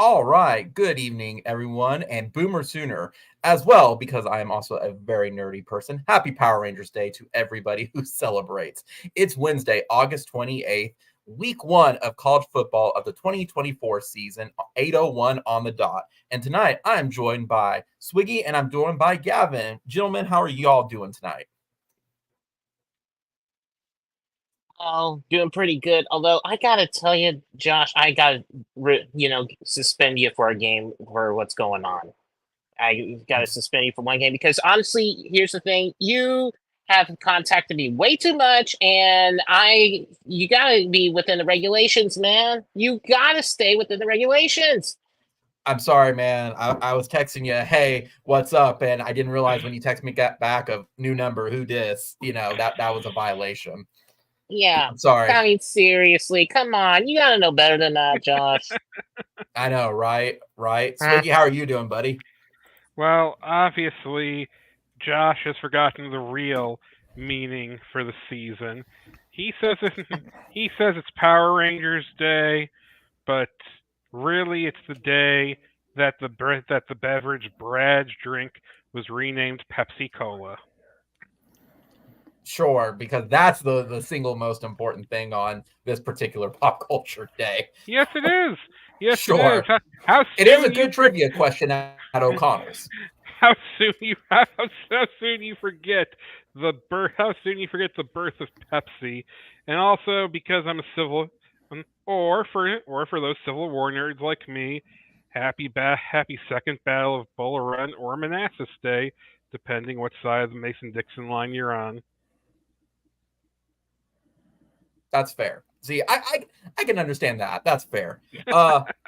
All right. Good evening, everyone, and Boomer Sooner as well, because I am also a very nerdy person. Happy Power Rangers Day to everybody who celebrates. It's Wednesday, August 28th, week one of college football of the 2024 season, 8:01 on the dot. And tonight I'm joined by Swiggy and I'm joined by Gavin. Gentlemen, how are y'all doing tonight? Oh, doing pretty good. Although I gotta tell you, Josh, I gotta, suspend you for a game for what's going on. I gotta suspend you for one game because honestly, here's the thing: you have contacted me way too much, and you gotta be within the regulations, man. You gotta stay within the regulations. I'm sorry, man. I was texting you, hey, what's up? And I didn't realize when you text me back of new number, who dis, that was a violation. Yeah, I'm sorry. I mean, seriously, come on, you gotta know better than that, Josh. I know, right? Right. Huh? Swiggy, how are you doing, buddy? Well, obviously, Josh has forgotten the real meaning for the season. He says he says it's Power Rangers Day, but really it's the day that the beverage Brad's drink was renamed Pepsi Cola. Sure, because that's the single most important thing on this particular pop culture day. Yes, it is. Yes, it is. Sure. How It is a soon good trivia question at O'Connor's. how soon you forget how soon you forget the birth of Pepsi, and also because I'm a civil or for those Civil War nerds like me, happy second battle of Bull Run or Manassas Day, depending what side of the Mason-Dixon line you're on. That's fair. See, I can understand that. That's fair.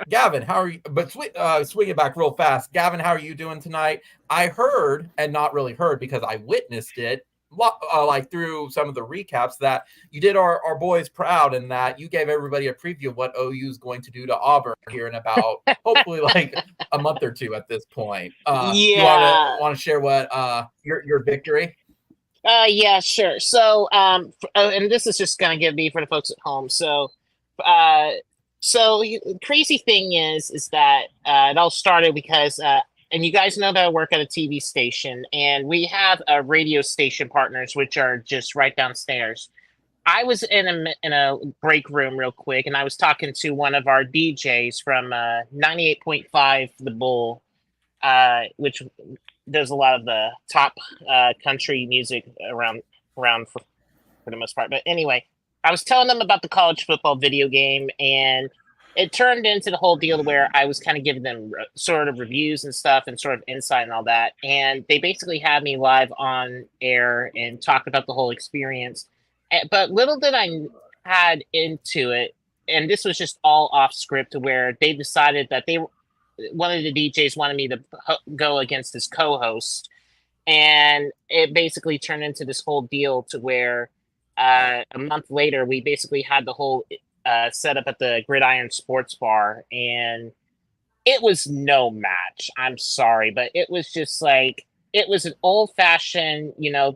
Gavin, how are you? But swing it back real fast. Gavin, how are you doing tonight? I heard, and not really heard because I witnessed it, like through some of the recaps, that you did our boys proud and that you gave everybody a preview of what OU is going to do to Auburn here in about hopefully like a month or two at this point. You Yeah. want to share what your victory? Yeah, sure. So, and this is just gonna give me for the folks at home. Uh, crazy thing is that it all started because, and you guys know that I work at a TV station, and we have radio station partners, which are just right downstairs. I was in a break room real quick, and I was talking to one of our DJs from 98.5 The Bull, which does a lot of the top country music around for the most part. But anyway, I was telling them about the college football video game, and it turned into the whole deal where I was kind of giving them sort of reviews and stuff and sort of insight and all that. And they basically had me live on air and talk about the whole experience. But little did I had into it, and this was just all off script, to where they decided that one of the DJs wanted me to go against his co-host, and it basically turned into this whole deal to where a month later we basically had the whole setup at the Gridiron Sports Bar, and it was no match. I'm sorry, but it was just like it was an old-fashioned,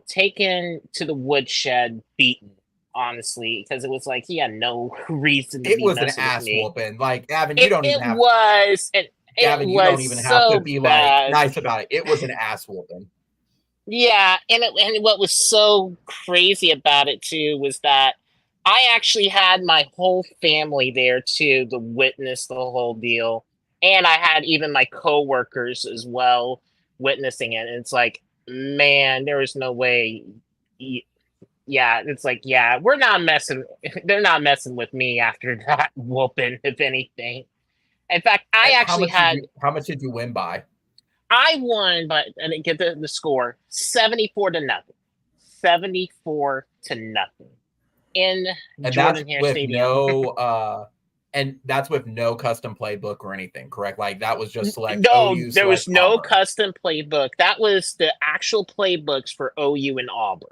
taken to the woodshed beaten. Honestly, because it was like he had no reason to It be was an messing with ass me. whooping. Like Gavin, you It don't even it have was, and it Gavin, you don't even was have to so be like bad. nice about it. It was an ass whooping. Yeah, and what was so crazy about it too was that I actually had my whole family there too to witness the whole deal, and I had even my coworkers as well witnessing it. And it's like, man, there was no way. Yeah, it's like, yeah, we're not messing. They're not messing with me after that whooping, if anything. In fact, I How actually much did had you win by? I won, but I didn't get the score 74-0. 74-0 in And that's Jordan Hare with Stadium. no custom playbook or anything, correct? Like that was just select No, OU, there was select no Auburn. custom playbook. That was the actual playbooks for OU and Auburn.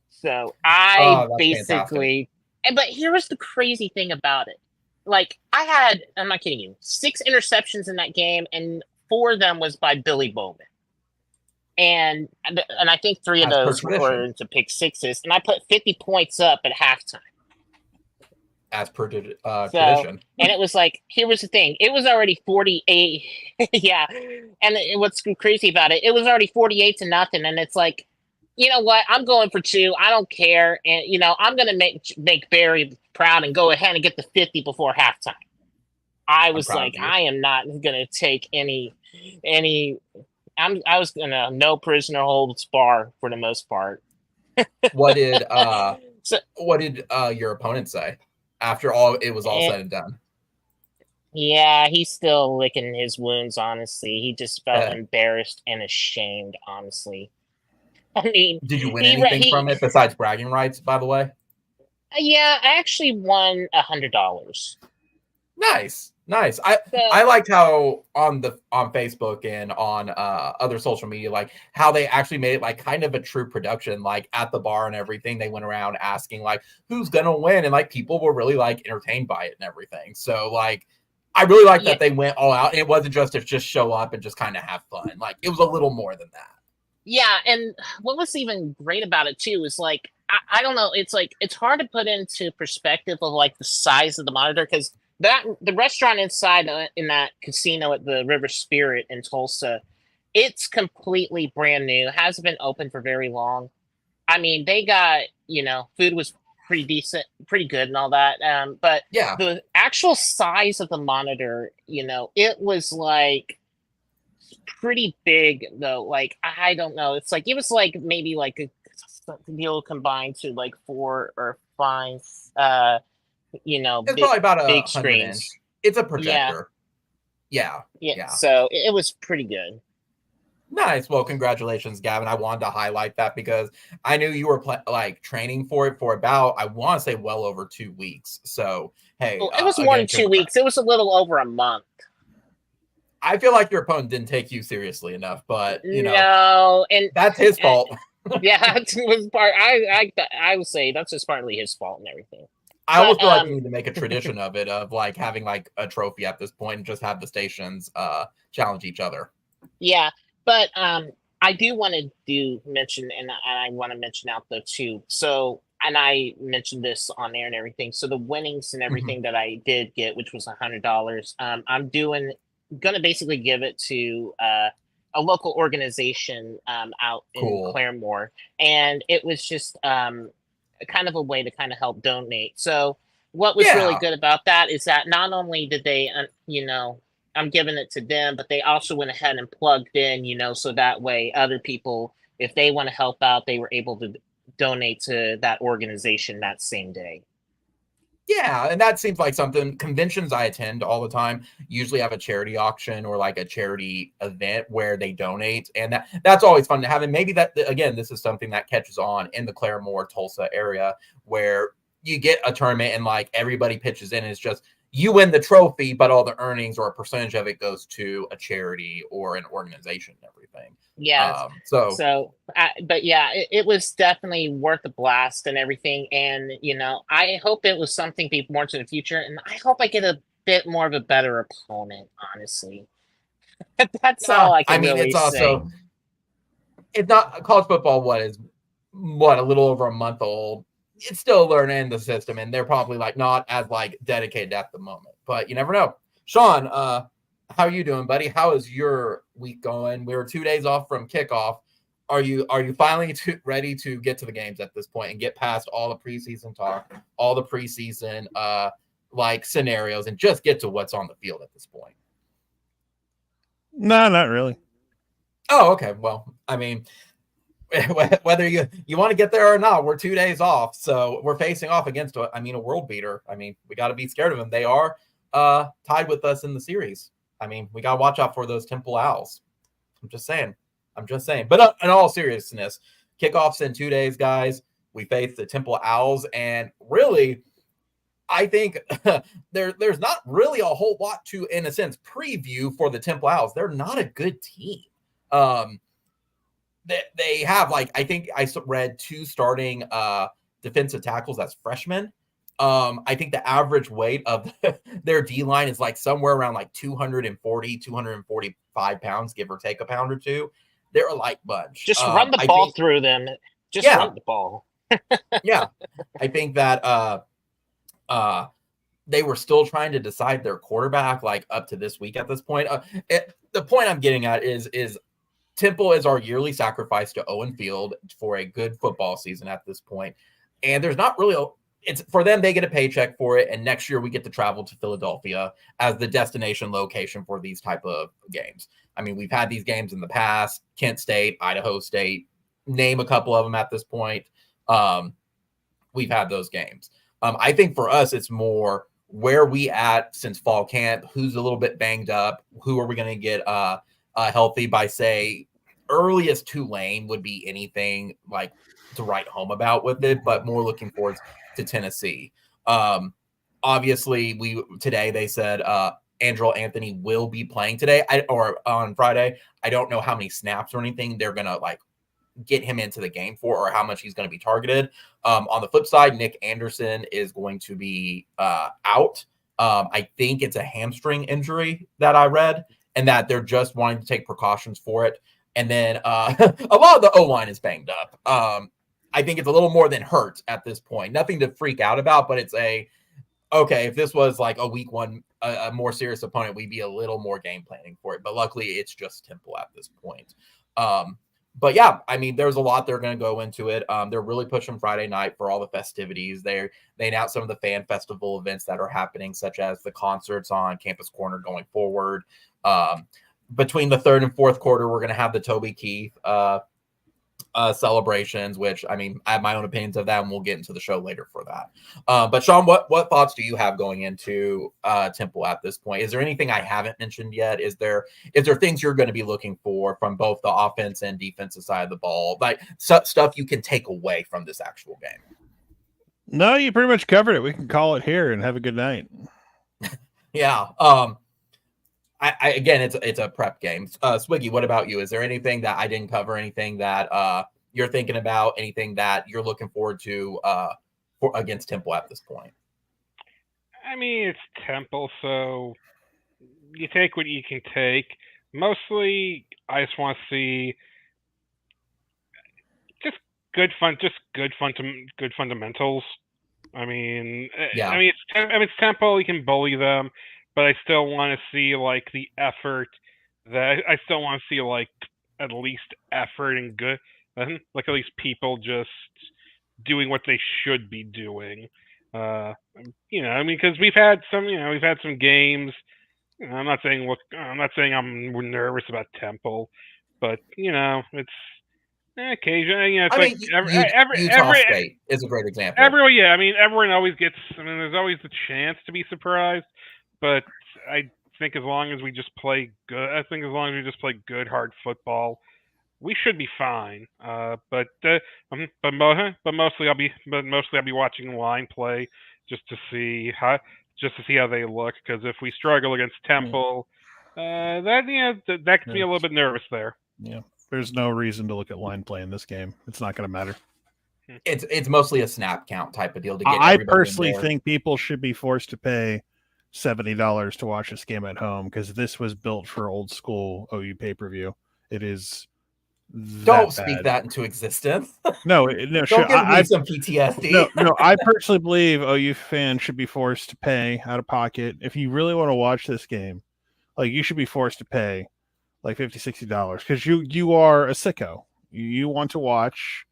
So I Oh, that's fantastic. basically, but here was the crazy thing about it. Like I'm not kidding you, 6 interceptions in that game, and 4 of them was by Billy Bowman. And I think 3 of As per those were tradition. into pick sixes, and I put 50 points up at halftime. as per So, tradition. and it was like, here was the thing. It was already 48. Yeah. And what's crazy about it, it was already 48-0. And it's like, you know what? I'm going for 2. I don't care. And, I'm going to make Barry proud and go ahead and get the 50 before halftime. I was like, I am not going to take any, I was going to no prisoner holds bar for the most part. What did your opponent say after it was all said and done? Yeah, he's still licking his wounds, honestly. He just felt embarrassed and ashamed, honestly. I mean, did you win anything from it besides bragging rights, by the way? Yeah, I actually won $100. Nice. I liked how on Facebook and on other social media, like how they actually made it like kind of a true production, like at the bar and everything. They went around asking like who's gonna win, and like people were really like entertained by it and everything. So like I really like that they went all out, and it wasn't just to just show up and just kind of have fun. Like it was a little more than that. Yeah, and what was even great about it too is like I don't know, it's like it's hard to put into perspective of like the size of the monitor, because the restaurant inside in that casino at the River Spirit in Tulsa, it's completely brand new. Hasn't been open for very long. I mean, they got, food was pretty decent, pretty good and all that. But yeah, the actual size of the monitor, it was like pretty big though. Like, I don't know. It's like, it was like maybe like a deal combined to like 4 or 5, it's probably about big 100-inch. It's a projector. Yeah. So it was pretty good. Nice. Well, congratulations, Gavin. I wanted to highlight that because I knew you were training for it for about, I want to say, well over 2 weeks. So, hey, it was more than 2 weeks. It was a little over a month. I feel like your opponent didn't take you seriously enough, but no, and that's his fault. Yeah, that was part. I would say that's just partly his fault and everything. I almost feel like we need to make a tradition of it, of like having like a trophy at this point and just have the stations challenge each other. Yeah, but I do want to mention, and I want to mention out though too. So, and I mentioned this on air and everything. So the winnings and everything that I did get, which was $100, I'm gonna basically give it to a local organization out in Claremore, and it was just kind of a way to kind of help donate. So what was really good about that is that not only did they, I'm giving it to them, but they also went ahead and plugged in, so that way other people, if they want to help out, they were able to donate to that organization that same day. Yeah, and that seems like something. Conventions I attend all the time usually have a charity auction or like a charity event where they donate, and that's always fun to have. And maybe that, again, this is something that catches on in the Claremore, Tulsa area, where you get a tournament and like everybody pitches in. And it's just you win the trophy, but all the earnings or a percentage of it goes to a charity or an organization and everything. Yeah. But yeah, it was definitely worth the blast and everything. And, I hope it was something people more to the future. And I hope I get a bit more of a better opponent, honestly. That's all I can really say. It's not college football. A little over a month old. It's still learning the system, and they're probably like not as like dedicated at the moment, but you never know. Sean, how are you doing, buddy? How is your week going? We were 2 days off from kickoff. Are you finally ready to get to the games at this point and get past all the preseason talk, all the preseason like scenarios, and just get to what's on the field at this point? No, not really. Oh, okay. Well, I mean, whether you want to get there or not, we're 2 days off, so we're facing off against a world beater. I mean, we got to be scared of them. They are tied with us in the series. I mean, we got to watch out for those Temple Owls. I'm just saying. But in all seriousness, kickoffs in 2 days, guys. We face the Temple Owls, and really, I think there's not really a whole lot to, in a sense, preview for the Temple Owls. They're not a good team. They have, like, I think I read 2 starting defensive tackles as freshmen. I think the average weight of their D-line is like somewhere around like 245 pounds, give or take a pound or two. They're a light bunch. Just run the ball through them. Run the ball. Yeah. I think that they were still trying to decide their quarterback like up to this week at this point. The point I'm getting at is Temple is our yearly sacrifice to Owen Field for a good football season at this point. And there's not really it's for them, they get a paycheck for it. And next year we get to travel to Philadelphia as the destination location for these type of games. I mean, we've had these games in the past, Kent State, Idaho State, name a couple of them at this point. We've had those games. I think for us, it's more where we at since fall camp, who's a little bit banged up, who are we going to get healthy by, say, earliest Tulane would be anything like to write home about with it, but more looking forward to Tennessee. Obviously, today they said Andrew Anthony will be playing today or on Friday. I don't know how many snaps or anything they're going to like get him into the game for or how much he's going to be targeted. On the flip side, Nick Anderson is going to be out. I think it's a hamstring injury that I read, and that they're just wanting to take precautions for it. And then a lot of the O-line is banged up. I think it's a little more than hurt at this point. Nothing to freak out about, but it's okay, if this was like a week one, a more serious opponent, we'd be a little more game planning for it. But luckily, it's just Temple at this point. But yeah, I mean, there's a lot they're going to go into it. They're really pushing Friday night for all the festivities. They announced some of the fan festival events that are happening, such as the concerts on Campus Corner going forward. Between the third and fourth quarter, we're going to have the Toby Keith celebrations, which, I mean, I have my own opinions of that, and we'll get into the show later for that. But Sean, what thoughts do you have going into Temple at this point? Is there anything I haven't mentioned yet? Is there things you're going to be looking for from both the offense and defensive side of the ball, like stuff you can take away from this actual game? No, you pretty much covered it. We can call it here and have a good night. Yeah. I again, it's a prep game. Swiggy, what about you? Is there anything that I didn't cover? Anything that you're thinking about? Anything that you're looking forward to against Temple at this point? I mean, it's Temple, so you take what you can take. Mostly, I just want to see just good fundamentals. I mean, yeah. It's Temple. You can bully them. But I still want to see like the effort. I still want to see like at least effort and good, like at least people just doing what they should be doing. I mean, because we've had some games. I'm not saying I'm nervous about Temple, but it's occasionally. It's Utah State is a great example. Everyone always gets. There's always the chance to be surprised. But I think as long as we just play good, hard football, we should be fine. But mostly I'll be watching line play just to see how they look. Because if we struggle against Temple, that gets me a little bit nervous there. Yeah, there's no reason to look at line play in this game. It's not going to matter. It's mostly a snap count type of deal to get. I personally think people should be forced to pay $70 to watch this game at home because this was built for old school OU pay-per-view. It is. Don't speak that into existence. No. Don't give me some PTSD. No. I personally believe OU fans should be forced to pay out of pocket if you really want to watch this game. Like you should be forced to pay like $50-$60 because you are a sicko. You want to watch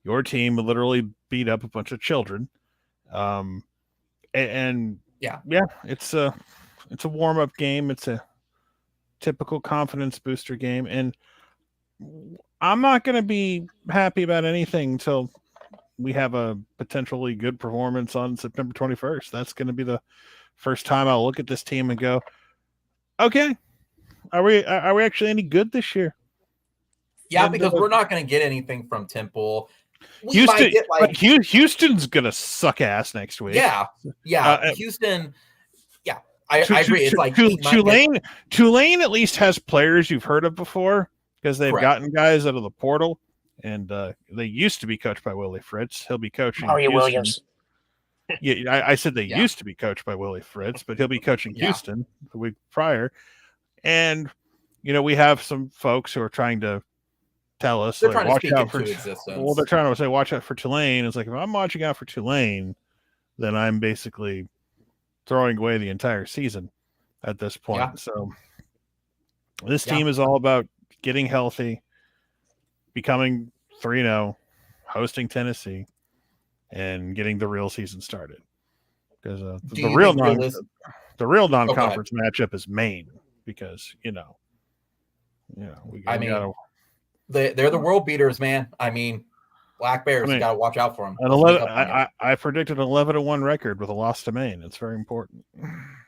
your team literally beat up a bunch of children, and. Yeah, it's a warm-up game. It's a typical confidence booster game, and I'm not going to be happy about anything until we have a potentially good performance on September 21st. That's going to be the first time I'll look at this team and go, "Okay, are we actually any good this year?" Yeah, because we're not going to get anything from Temple. Houston's gonna suck ass next week. Yeah. Houston. Yeah, I agree. It's like Tulane at least has players you've heard of before because they've gotten guys out of the portal, and they used to be coached by Willie Fritz. He'll be coaching. Mario Williams. Yeah, I said they used to be coached by Willie Fritz, but he'll be coaching Houston the week prior. And we have some folks who are trying to tell us they're like, trying to watch out for existence. Well, they're trying to say watch out for Tulane. It's like if I'm watching out for Tulane, then I'm basically throwing away the entire season at this point. Yeah. So this team is all about getting healthy, becoming 3-0, hosting Tennessee, and getting the real season started. Because the real non-conference matchup is Maine. Because we gotta. They're the world beaters, man. I mean, Black Bears, you got to watch out for them. I predicted an 11-1 record with a loss to Maine. It's very important.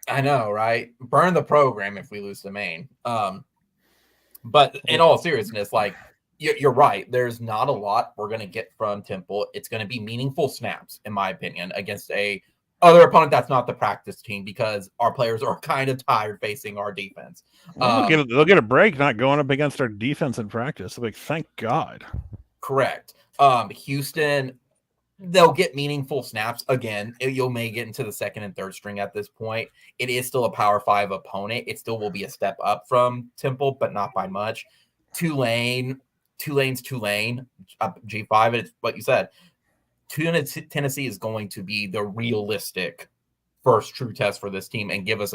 I know, right? Burn the program if we lose to Maine. But in all seriousness, like you're right. There's not a lot we're going to get from Temple. It's going to be meaningful snaps, in my opinion, against a other opponent that's not the practice team, because our players are kind of tired facing our defense. They'll get a break not going up against our defense in practice. Like, thank God. Correct. Houston, they'll get meaningful snaps again. You may get into the second and third string at this point. It is still a Power 5 opponent. It still will be a step up from Temple, but not by much. Tulane's Tulane, G5. It's what you said. Tennessee is going to be the realistic first true test for this team and give us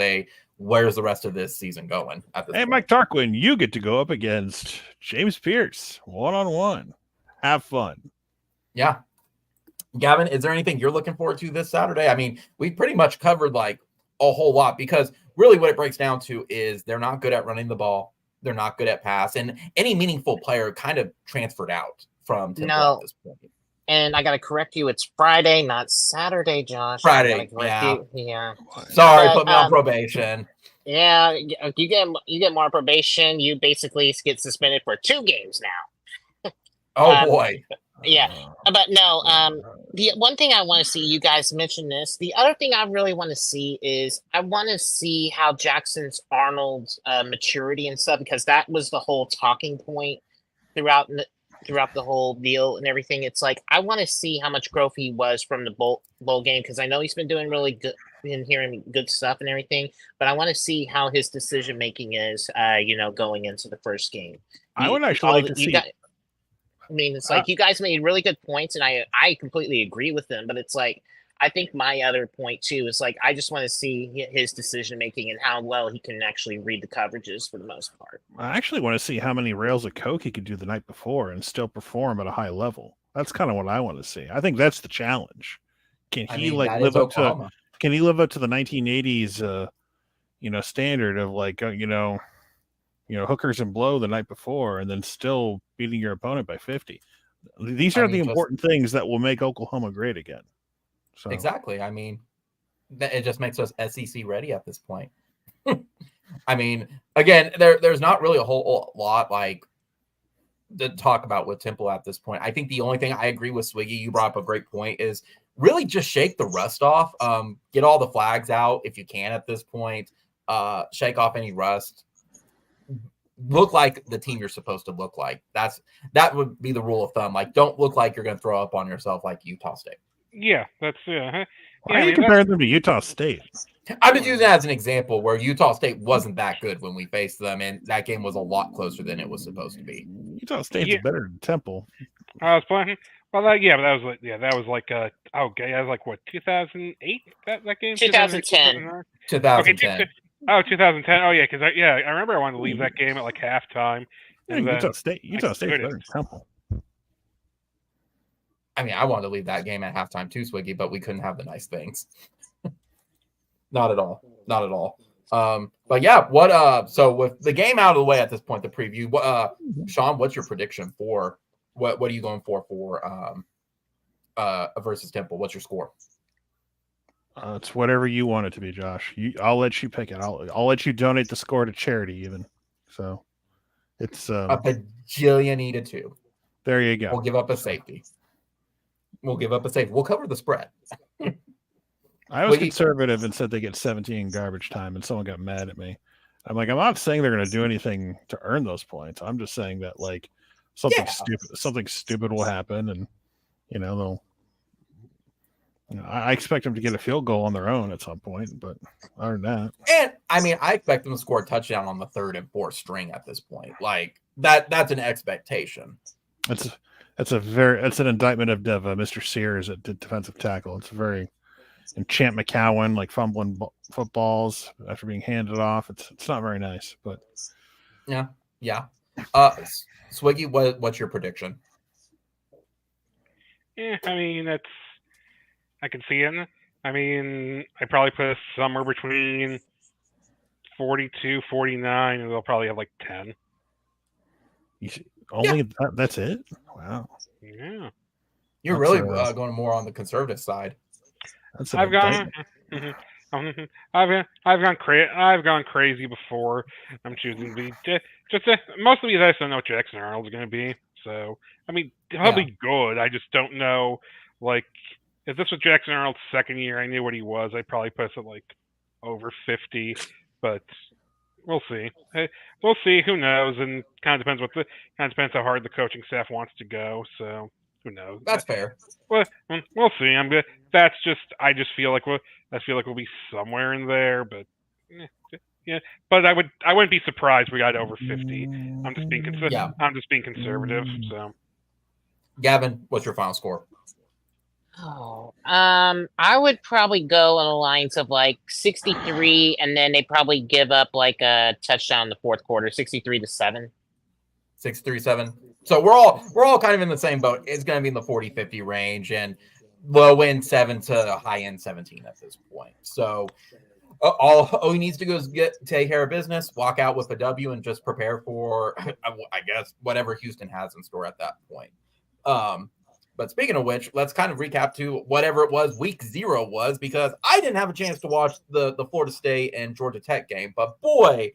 where's the rest of this season going at this point. Mike Tarquin, you get to go up against James Pierce one-on-one. Have fun. Yeah. Gavin, is there anything you're looking forward to this Saturday? I mean, we pretty much covered like a whole lot, because really what it breaks down to is they're not good at running the ball. They're not good at pass, and any meaningful player kind of transferred out from Temple at this point. And I got to correct you. It's Friday, not Saturday, Josh. Friday. Yeah. Sorry, put me on probation. Yeah, you get more probation. You basically get suspended for 2 games now. Oh boy. Yeah, but no. The one thing I want to see, you guys mentioned this. The other thing I really want to see is I want to see how Jackson's Arnold's maturity and stuff, because that was the whole talking point throughout the whole deal and everything. It's like I want to see how much growth he was from the bowl game, because I know he's been doing really good, been hearing good stuff and everything, but I want to see how his decision making is going into the first game. I would actually like to see. I mean, it's like you guys made really good points, and I completely agree with them. But it's like I think my other point too is like I just want to see his decision making and how well he can actually read the coverages for the most part. I actually want to see how many rails of coke he could do the night before and still perform at a high level. That's kind of what I want to see. I think that's the challenge. Can he live up to the 1980s standard of like hookers and blow the night before and then still beating your opponent by 50? These are the important things that will make Oklahoma great again. So. Exactly. I mean, it just makes us SEC ready at this point. I mean, again, there's not really a whole lot like to talk about with Temple at this point. I think the only thing I agree with Swiggy, you brought up a great point, is really just shake the rust off. Get all the flags out if you can at this point. Shake off any rust. Look like the team you're supposed to look like. That would be the rule of thumb. Like, don't look like you're going to throw up on yourself like Utah State. Yeah, that's Why are you comparing them to Utah State? I'm just using that as an example where Utah State wasn't that good when we faced them, and that game was a lot closer than it was supposed to be. Utah State's better than Temple. I was playing. Well, that was like 2008. That game. 2010. 2010. Okay, 2010. Oh yeah, because I remember I wanted to leave that game at like halftime. Utah State's better than Temple. I mean, I wanted to leave that game at halftime too, Swiggy, but we couldn't have the nice things. Not at all. But yeah, so with the game out of the way at this point, the preview, Sean, what's your prediction for what are you going for versus Temple? What's your score? It's whatever you want it to be, Josh. I'll let you pick it. I'll let you donate the score to charity even. So it's a bajillion to 2. There you go. We'll give up a safety. We'll cover the spread. I was conservative and said they get 17 garbage time, and someone got mad at me. I'm like, I'm not saying they're going to do anything to earn those points. I'm just saying that like something stupid will happen, and they'll. I expect them to get a field goal on their own at some point, but other than that, and I mean, I expect them to score a touchdown on the 3rd and 4th string at this point. Like that's an expectation. It's an indictment of Mr. Sears at defensive tackle. It's very and Champ McCowan like fumbling footballs after being handed off. It's not very nice, but yeah. Swiggy, what's your prediction? Yeah, I mean I can see it. I mean, I probably put us somewhere between 42, 49, and they'll probably have like 10. That's it? Wow. Yeah. You're really going more on the conservative side. That's I've gone crazy before. I'm choosing to be most of these I don't know what Jackson Arnold's going to be. So I mean, he'll be good. I just don't know. Like, if this was Jackson Arnold's second year, I knew what he was. I'd probably put it like over 50, but we'll see. Hey, we'll see. Who knows? And kind of depends how hard the coaching staff wants to go. So who knows? That's fair. Well, we'll see. I just feel like we'll be somewhere in there, but yeah. But I wouldn't be surprised if we got over 50. I'm just being conservative. So, Gavin, what's your final score? Oh, I would probably go on the lines of like 63, and then they probably give up like a touchdown in the fourth quarter, 63-7. 6-3-7. So we're all kind of in the same boat. It's going to be in the 40-50 range, and low end 7 to high end 17 at this point. So all he needs to do is take care of business, walk out with a W, and just prepare for, I guess, whatever Houston has in store at that point. But speaking of which, let's kind of recap to whatever it was week 0 was, because I didn't have a chance to watch the Florida State and Georgia Tech game, but boy,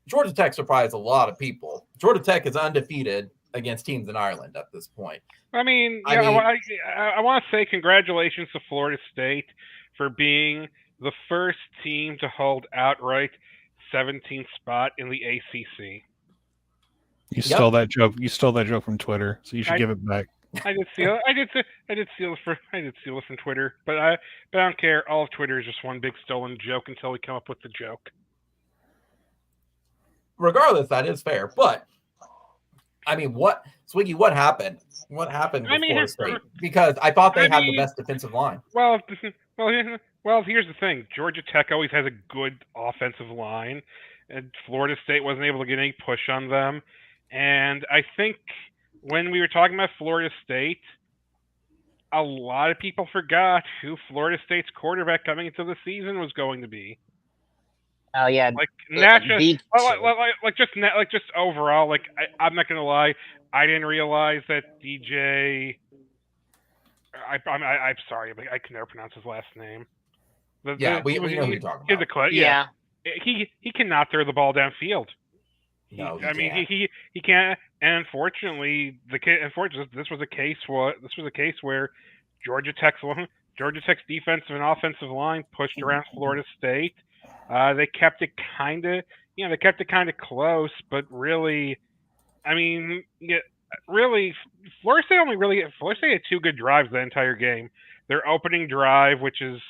Georgia Tech surprised a lot of people. Georgia Tech is undefeated against teams in Ireland at this point. I want to say congratulations to Florida State for being the first team to hold outright 17th spot in the ACC. You stole that joke. You stole that joke from Twitter, so you should give it back. I did steal it from Twitter, but I don't care. All of Twitter is just one big stolen joke until we come up with the joke. Regardless, that is fair. But I mean, Swiggy, what happened? What happened with Florida State? Because I thought they had the best defensive line. Well, here's the thing. Georgia Tech always has a good offensive line, and Florida State wasn't able to get any push on them. And I think when we were talking about Florida State, a lot of people forgot who Florida State's quarterback coming into the season was going to be. Oh yeah, like naturally, just overall. Like I'm not gonna lie, I didn't realize that DJ. I'm sorry, but I can never pronounce his last name. We know who you're talking about. He cannot throw the ball downfield. No, he can't. And unfortunately, this was a case where Georgia Tech's defensive and offensive line pushed around Florida State. They kept it kind of close, but really, I mean, Florida State had 2 good drives the entire game. Their opening drive, which is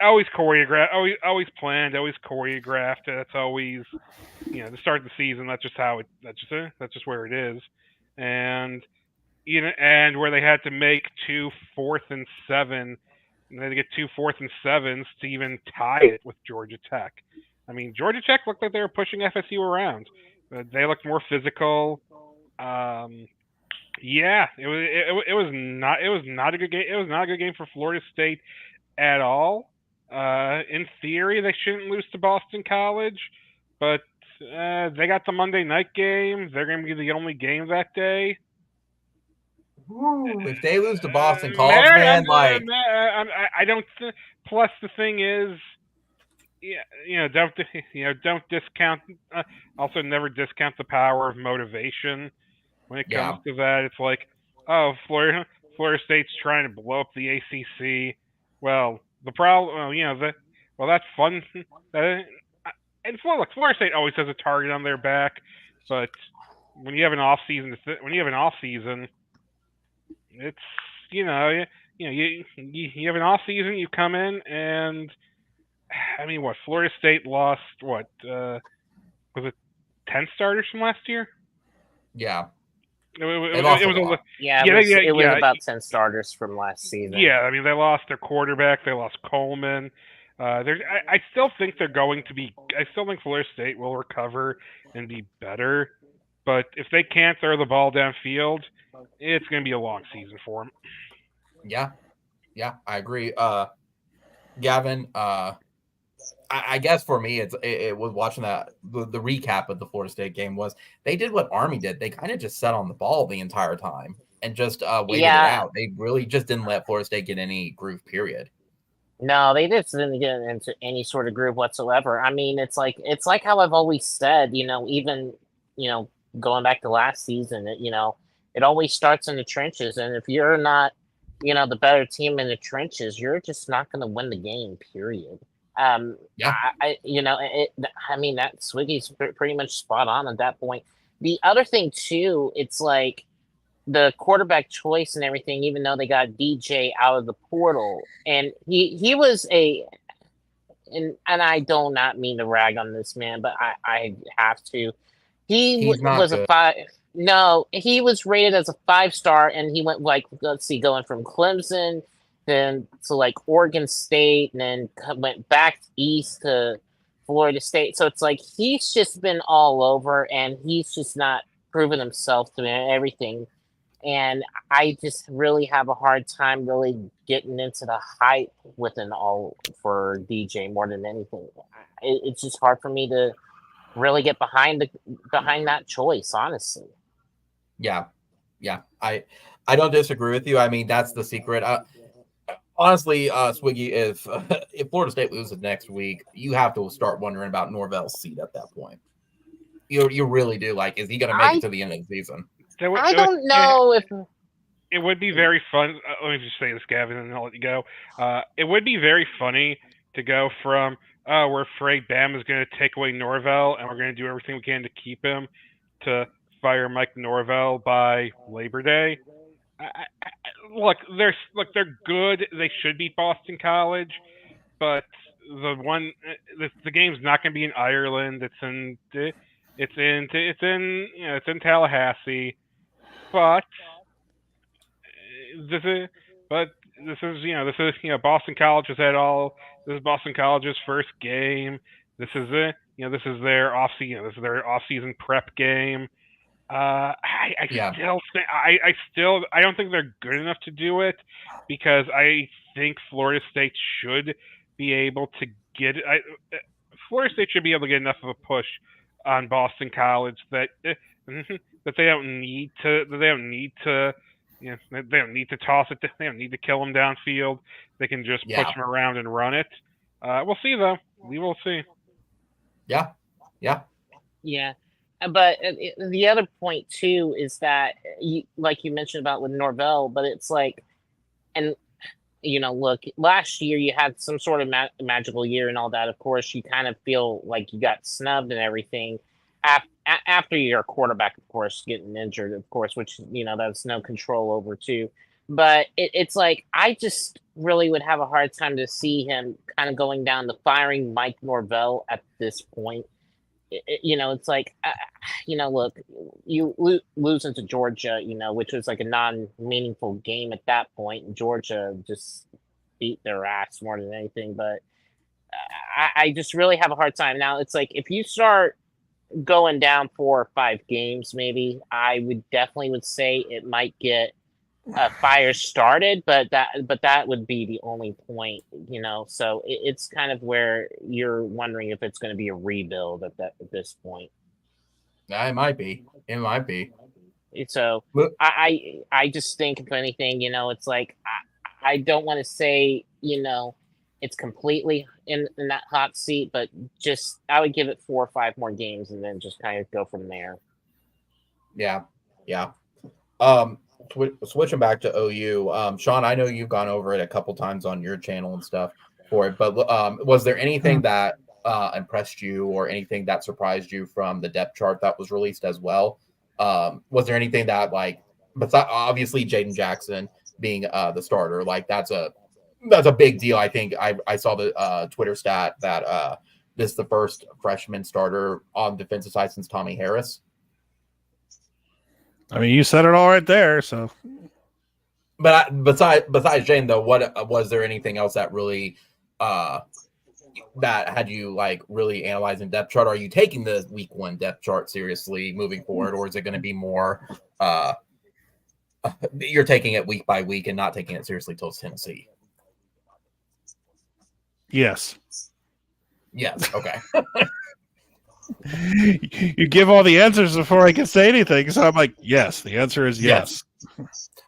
always choreographed, always planned, always choreographed. That's always, to start the season. That's just where it is, and where they had to make 2 4th and 7. And they had to get 2 4th and 7s to even tie it with Georgia Tech. I mean, Georgia Tech looked like they were pushing FSU around. They looked more physical. It was not a good game. It was not a good game for Florida State at all. In theory, they shouldn't lose to Boston College, but they got the Monday night game. They're going to be the only game that day. Ooh, if they lose to Boston College, I don't. Plus, the thing is, don't discount. Also, never discount the power of motivation. When it comes to that, it's like, oh, Florida State's trying to blow up the ACC. Well, the problem, that's fun. And Florida State always has a target on their back, but when you have an off season, it's you have an off season. You come in and I mean, Florida State lost was it 10 starters from last year? Yeah. It was a lot. It was about 10 starters from last season. Yeah, I mean, they lost their quarterback. They lost Coleman. I still think they're going to be. I still think Florida State will recover and be better. But if they can't throw the ball downfield, it's going to be a long season for them. Yeah, I agree. Gavin, I guess for me, it was watching the recap of the Florida State game was they did what Army did. They kind of just sat on the ball the entire time and just waited it out. They really just didn't let Florida State get any groove, period. No, they just didn't get into any sort of groove whatsoever. I mean, it's like how I've always said, even, going back to last season, it always starts in the trenches. And if you're not, the better team in the trenches, you're just not going to win the game, period. Yeah. I mean, that Swiggy's pretty much spot on at that point. The other thing too, it's like the quarterback choice and everything, even though they got DJ out of the portal, and he was and I do not mean to rag on this man, but I have to. He was a 5. No, he was rated as a 5-star, and he went going from Clemson, then to like Oregon State, and then went back east to Florida State. So it's like he's just been all over, and he's just not proven himself to everything. And I just really have a hard time really getting into the hype within all for DJ more than anything. It's just hard for me to really get behind that choice, honestly. Yeah. I don't disagree with you. I mean, that's the secret. Honestly, Swiggy, if Florida State loses next week, you have to start wondering about Norvell's seat at that point. You really do. Like, is he going to make it to the end of the season? I don't know if it would be very fun. Let me just say this, Gavin, and I'll let you go. It would be very funny to go from, we're afraid Bam is going to take away Norvell, and we're going to do everything we can to keep him, to fire Mike Norvell by Labor Day. Look, they're good. They should beat Boston College, but the game's not going to be in Ireland. It's in Tallahassee. But this is Boston College has had all. This is Boston College's first game. This is their off-season prep game. I don't think they're good enough to do it, because I think Florida State should be able to get. Florida State should be able to get enough of a push on Boston College that they don't need to. They don't need to toss it. They don't need to kill them downfield. They can just push them around and run it. We'll see, though. We will see. Yeah. But the other point too is that like you mentioned about with Norvell, but it's like, and look, last year you had some sort of magical year and all that. Of course, you kind of feel like you got snubbed and everything after your quarterback, of course, getting injured, of course, which that's no control over too. But it's like I just really would have a hard time to see him kind of going down the firing Mike Norvell at this point. It's like, look, you losing to Georgia, which was like a non-meaningful game at that point. And Georgia just beat their ass more than anything. But I just really have a hard time. Now, it's like if you start going down 4 or 5 games, maybe I would definitely say it might get fire started, but that would be the only point, so it's kind of where you're wondering if it's going to be a rebuild at this point. It might be. So I just think, if anything, it's like I don't want to say it's completely in that hot seat, but just I would give it 4 or 5 more games and then just kind of go from there. Yeah. Switching back to OU, Sean, I know you've gone over it a couple times on your channel and stuff for it, but was there anything that impressed you or anything that surprised you from the depth chart that was released as well? Was there anything that, like, besides obviously Jaden Jackson being the starter, like that's a big deal. I think I saw the Twitter stat that this is the first freshman starter on defensive side since Tommy Harris. I mean, you said it all right there. So, But besides Jane, though, what was there anything else that really that had you like really analyzing depth chart? Are you taking the week 1 depth chart seriously moving forward, or is it going to be more you're taking it week by week and not taking it seriously till it's Tennessee? yes. Yes. Okay. You give all the answers before I can say anything, so I'm like, yes. The answer is yes.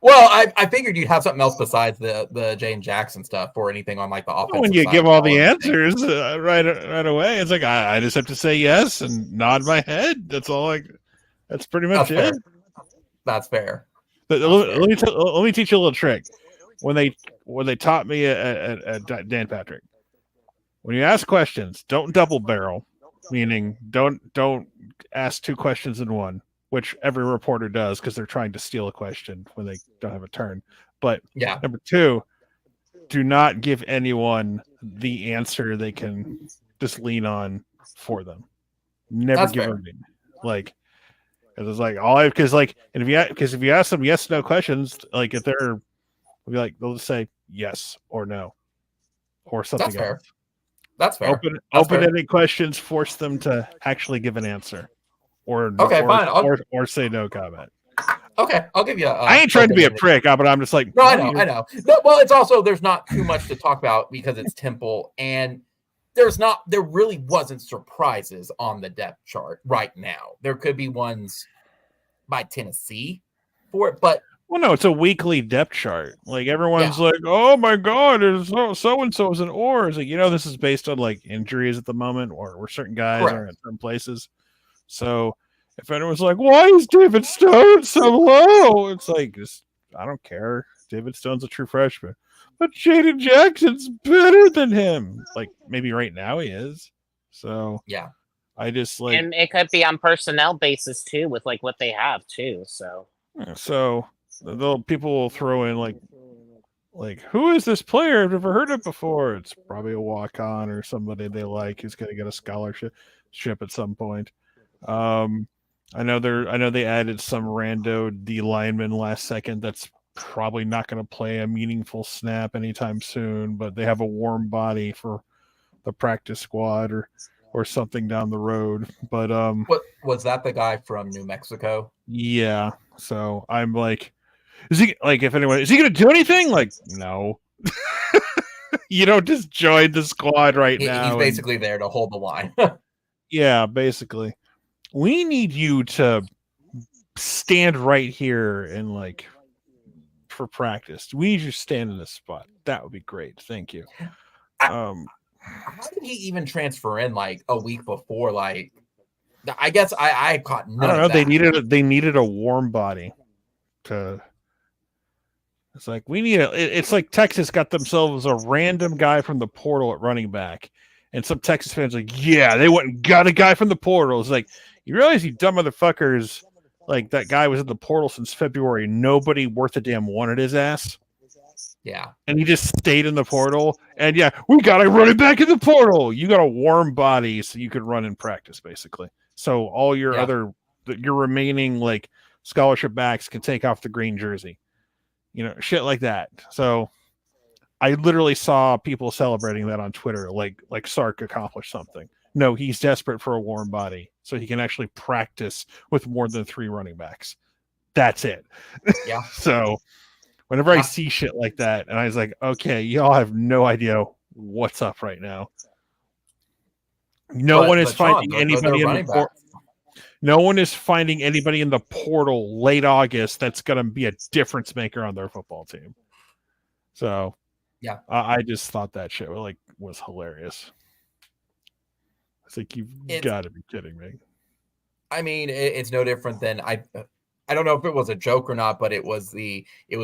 Well, I figured you'd have something else besides the Jane Jackson stuff or anything on like the offensive When you side give of all the the ball. answers right away, it's like I just have to say yes and nod my head. That's all. That's pretty much That's it. fair. That's fair. But let me teach you a little trick. When they taught me at Dan Patrick, when you ask questions, don't double barrel, meaning don't ask 2 questions in one, which every reporter does because they're trying to steal a question when they don't have a turn. But Yeah. number 2, do not give anyone the answer they can just lean on for them. Never That's give fair. them like. It's like and if you ask them yes no questions, like if they'll be like they'll just say yes or no or something That's fair. else. That's fair. Open-ended questions force them to actually give an answer, or Okay, fine. or say no comment. Okay, I'll give you. I ain't trying to be a prick, but I'm just like, no, I know. No, well, it's also there's not too much to talk about because it's Temple, and there really wasn't surprises on the depth chart right now. There could be ones by Tennessee for it, but well, no, it's a weekly depth chart. Like everyone's like, oh my god, so and so is an or. It's like, this is based on like injuries at the moment, or certain guys are at certain places. So if anyone's like, why is David Stone so low? It's like, I don't care. David Stone's a true freshman. But Jaden Jackson's better than him. Like, maybe right now he is. So, yeah. I just like. And it could be on personnel basis too, with like what they have too. So people will throw in like, who is this player? I've never heard of before. It's probably a walk-on or somebody they like who's going to get a scholarship at some point. I know they added some rando D lineman last second. That's probably not going to play a meaningful snap anytime soon, but they have a warm body for the practice squad or something down the road. But what was that? The guy from New Mexico? Yeah. So I'm like, is he going to do anything? Like, no. You don't just join the squad right now. He's basically there to hold the line. Yeah, basically. We need you to stand right here and for practice. We need you to stand in this spot. That would be great. Thank you. How did he even transfer in like a week before? Like, I guess I caught none. I don't know. Of that. They needed a warm body to. It's like it's like Texas got themselves a random guy from the portal at running back, and some Texas fans are like, yeah, they went and got a guy from the portal. It's like, you realize you dumb motherfuckers, like that guy was in the portal since February. Nobody worth a damn wanted his ass. Yeah. And he just stayed in the portal. And yeah, we got to run it back in the portal. You got a warm body so you could run in practice, basically. So all your your remaining scholarship backs can take off the green jersey. Shit like that. So I literally saw people celebrating that on Twitter, like Sark accomplished something. No, he's desperate for a warm body so he can actually practice with more than 3 running backs. That's it. Yeah. So whenever I see shit like that, and I was like, okay, y'all have no idea what's up right now. No one is finding anybody in the portal. No one is finding anybody in the portal late August that's going to be a difference maker on their football team. So, yeah, I just thought that shit was hilarious. It's like, you've got to be kidding me. I mean, it's no different than I don't know if it was a joke or not, but it was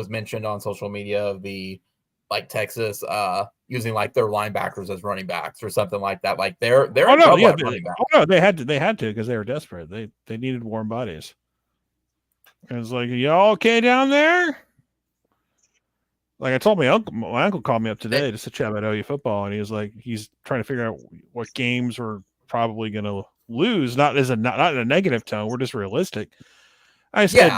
mentioned on social media of the Texas using their linebackers as running backs or something like that. Like they're they had to because they were desperate. They needed warm bodies. And it's like, y'all okay down there? Like I told my uncle called me up today just to chat about OU football, and he was like, he's trying to figure out what games we're probably going to lose, not in a negative tone. We're just realistic. I said,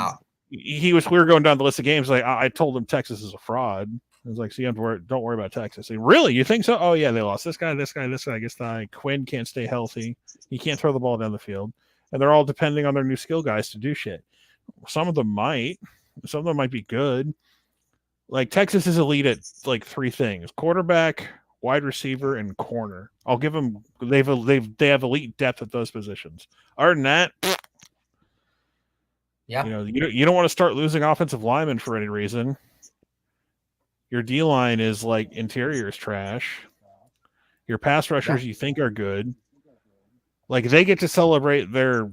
we were going down the list of games. Like I told him Texas is a fraud. I was like, so you don't worry about Texas. Like, really? You think so? Oh yeah, they lost this guy. I guess Quinn can't stay healthy. He can't throw the ball down the field, and they're all depending on their new skill guys to do shit. Some of them might be good. Like Texas is elite at like 3 things: quarterback, wide receiver, and corner. I'll give them. They have elite depth at those positions. Other than that, yeah, you don't want to start losing offensive linemen for any reason. Your D line is like interior is trash. Your pass rushers you think are good. Like they get to celebrate their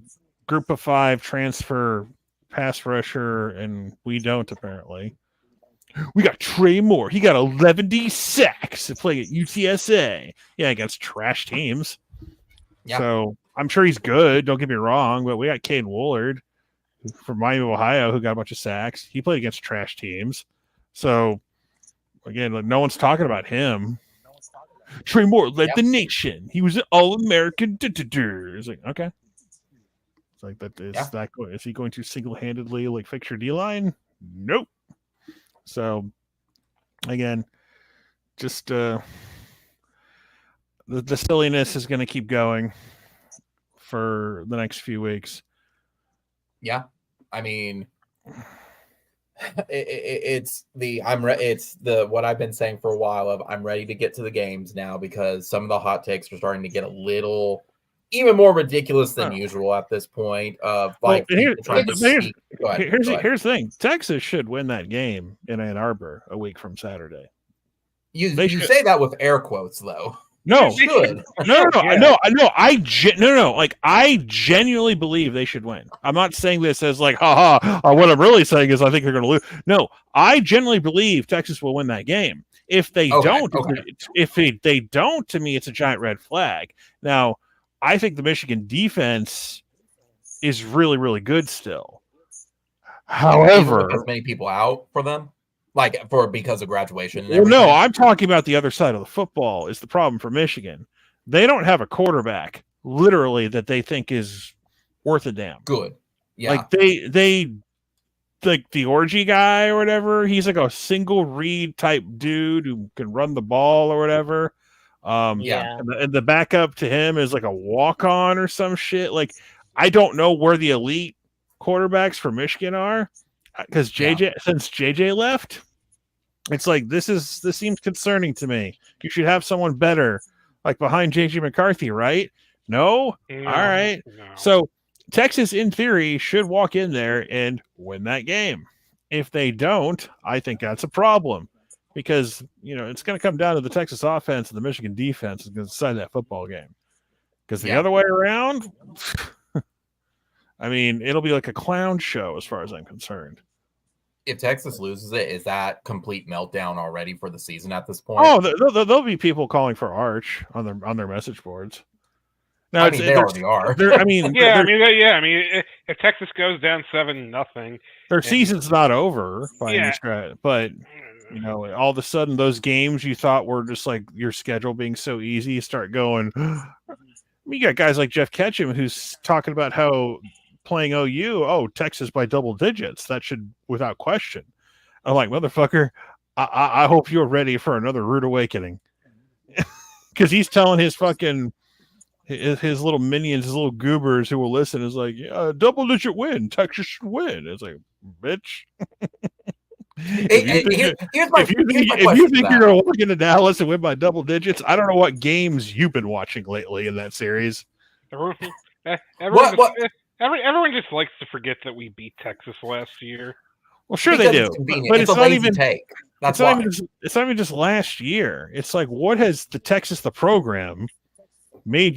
group of 5 transfer pass rusher, and we don't apparently. We got Trey Moore. He got 11 sacks to play at UTSA. Yeah, against trash teams. Yeah. So I'm sure he's good. Don't get me wrong, but we got Caden Woolard from Miami of Ohio who got a bunch of sacks. He played against trash teams. So again, like, no one's talking about him. Trey Moore led the nation. He was an All-American. It's like, okay. It's like that is he going to single-handedly like fix your D-line? Nope. So again, just the silliness is going to keep going for the next few weeks. Yeah. I mean, it's what I've been saying for a while of I'm ready to get to the games now because some of the hot takes are starting to get a little even more ridiculous than usual at this point. Of like, here's the thing: Texas should win that game in Ann Arbor a week from Saturday. You say that with air quotes, though. No, should. No. Like I genuinely believe they should win. I'm not saying this as like, haha. What I'm really saying is I think they're going to lose. No, I genuinely believe Texas will win that game. If they don't, to me, it's a giant red flag. Now, I think the Michigan defense is really, really good still. However, as many people out for them. Like because of graduation. Well, no, I'm talking about the other side of the football is the problem for Michigan. They don't have a quarterback, literally, that they think is worth a damn. Good. Yeah. Like they like the orgy guy or whatever. He's like a single read type dude who can run the ball or whatever. And the backup to him is like a walk-on or some shit. Like I don't know where the elite quarterbacks for Michigan are. Because since JJ left, it's like this seems concerning to me. You should have someone better, like behind JJ McCarthy, right? No? All right. No. So Texas, in theory, should walk in there and win that game. If they don't, I think that's a problem. Because, it's going to come down to the Texas offense and the Michigan defense is going to decide that football game. Because the other way around, I mean, it'll be like a clown show as far as I'm concerned. If Texas loses it, is that complete meltdown already for the season at this point? Oh, there'll be people calling for Arch on their message boards. Now, they already are. If Texas goes down 7-0, their season's not over by any stretch. But all of a sudden, those games you thought were just like your schedule being so easy, you start going. You got guys like Jeff Ketchum who's talking about how playing OU, Texas by double digits. That should, without question. I'm like, motherfucker, I hope you're ready for another rude awakening. Because he's telling his fucking his little minions, his little goobers who will listen, is like, double digit win. Texas should win. It's like, bitch. If you think you're going to walk into Dallas and win by double digits, I don't know what games you've been watching lately in that series. Everyone just likes to forget that we beat Texas last year. Well, sure they do, but it's not even take. It's not even just last year. It's like, what has the program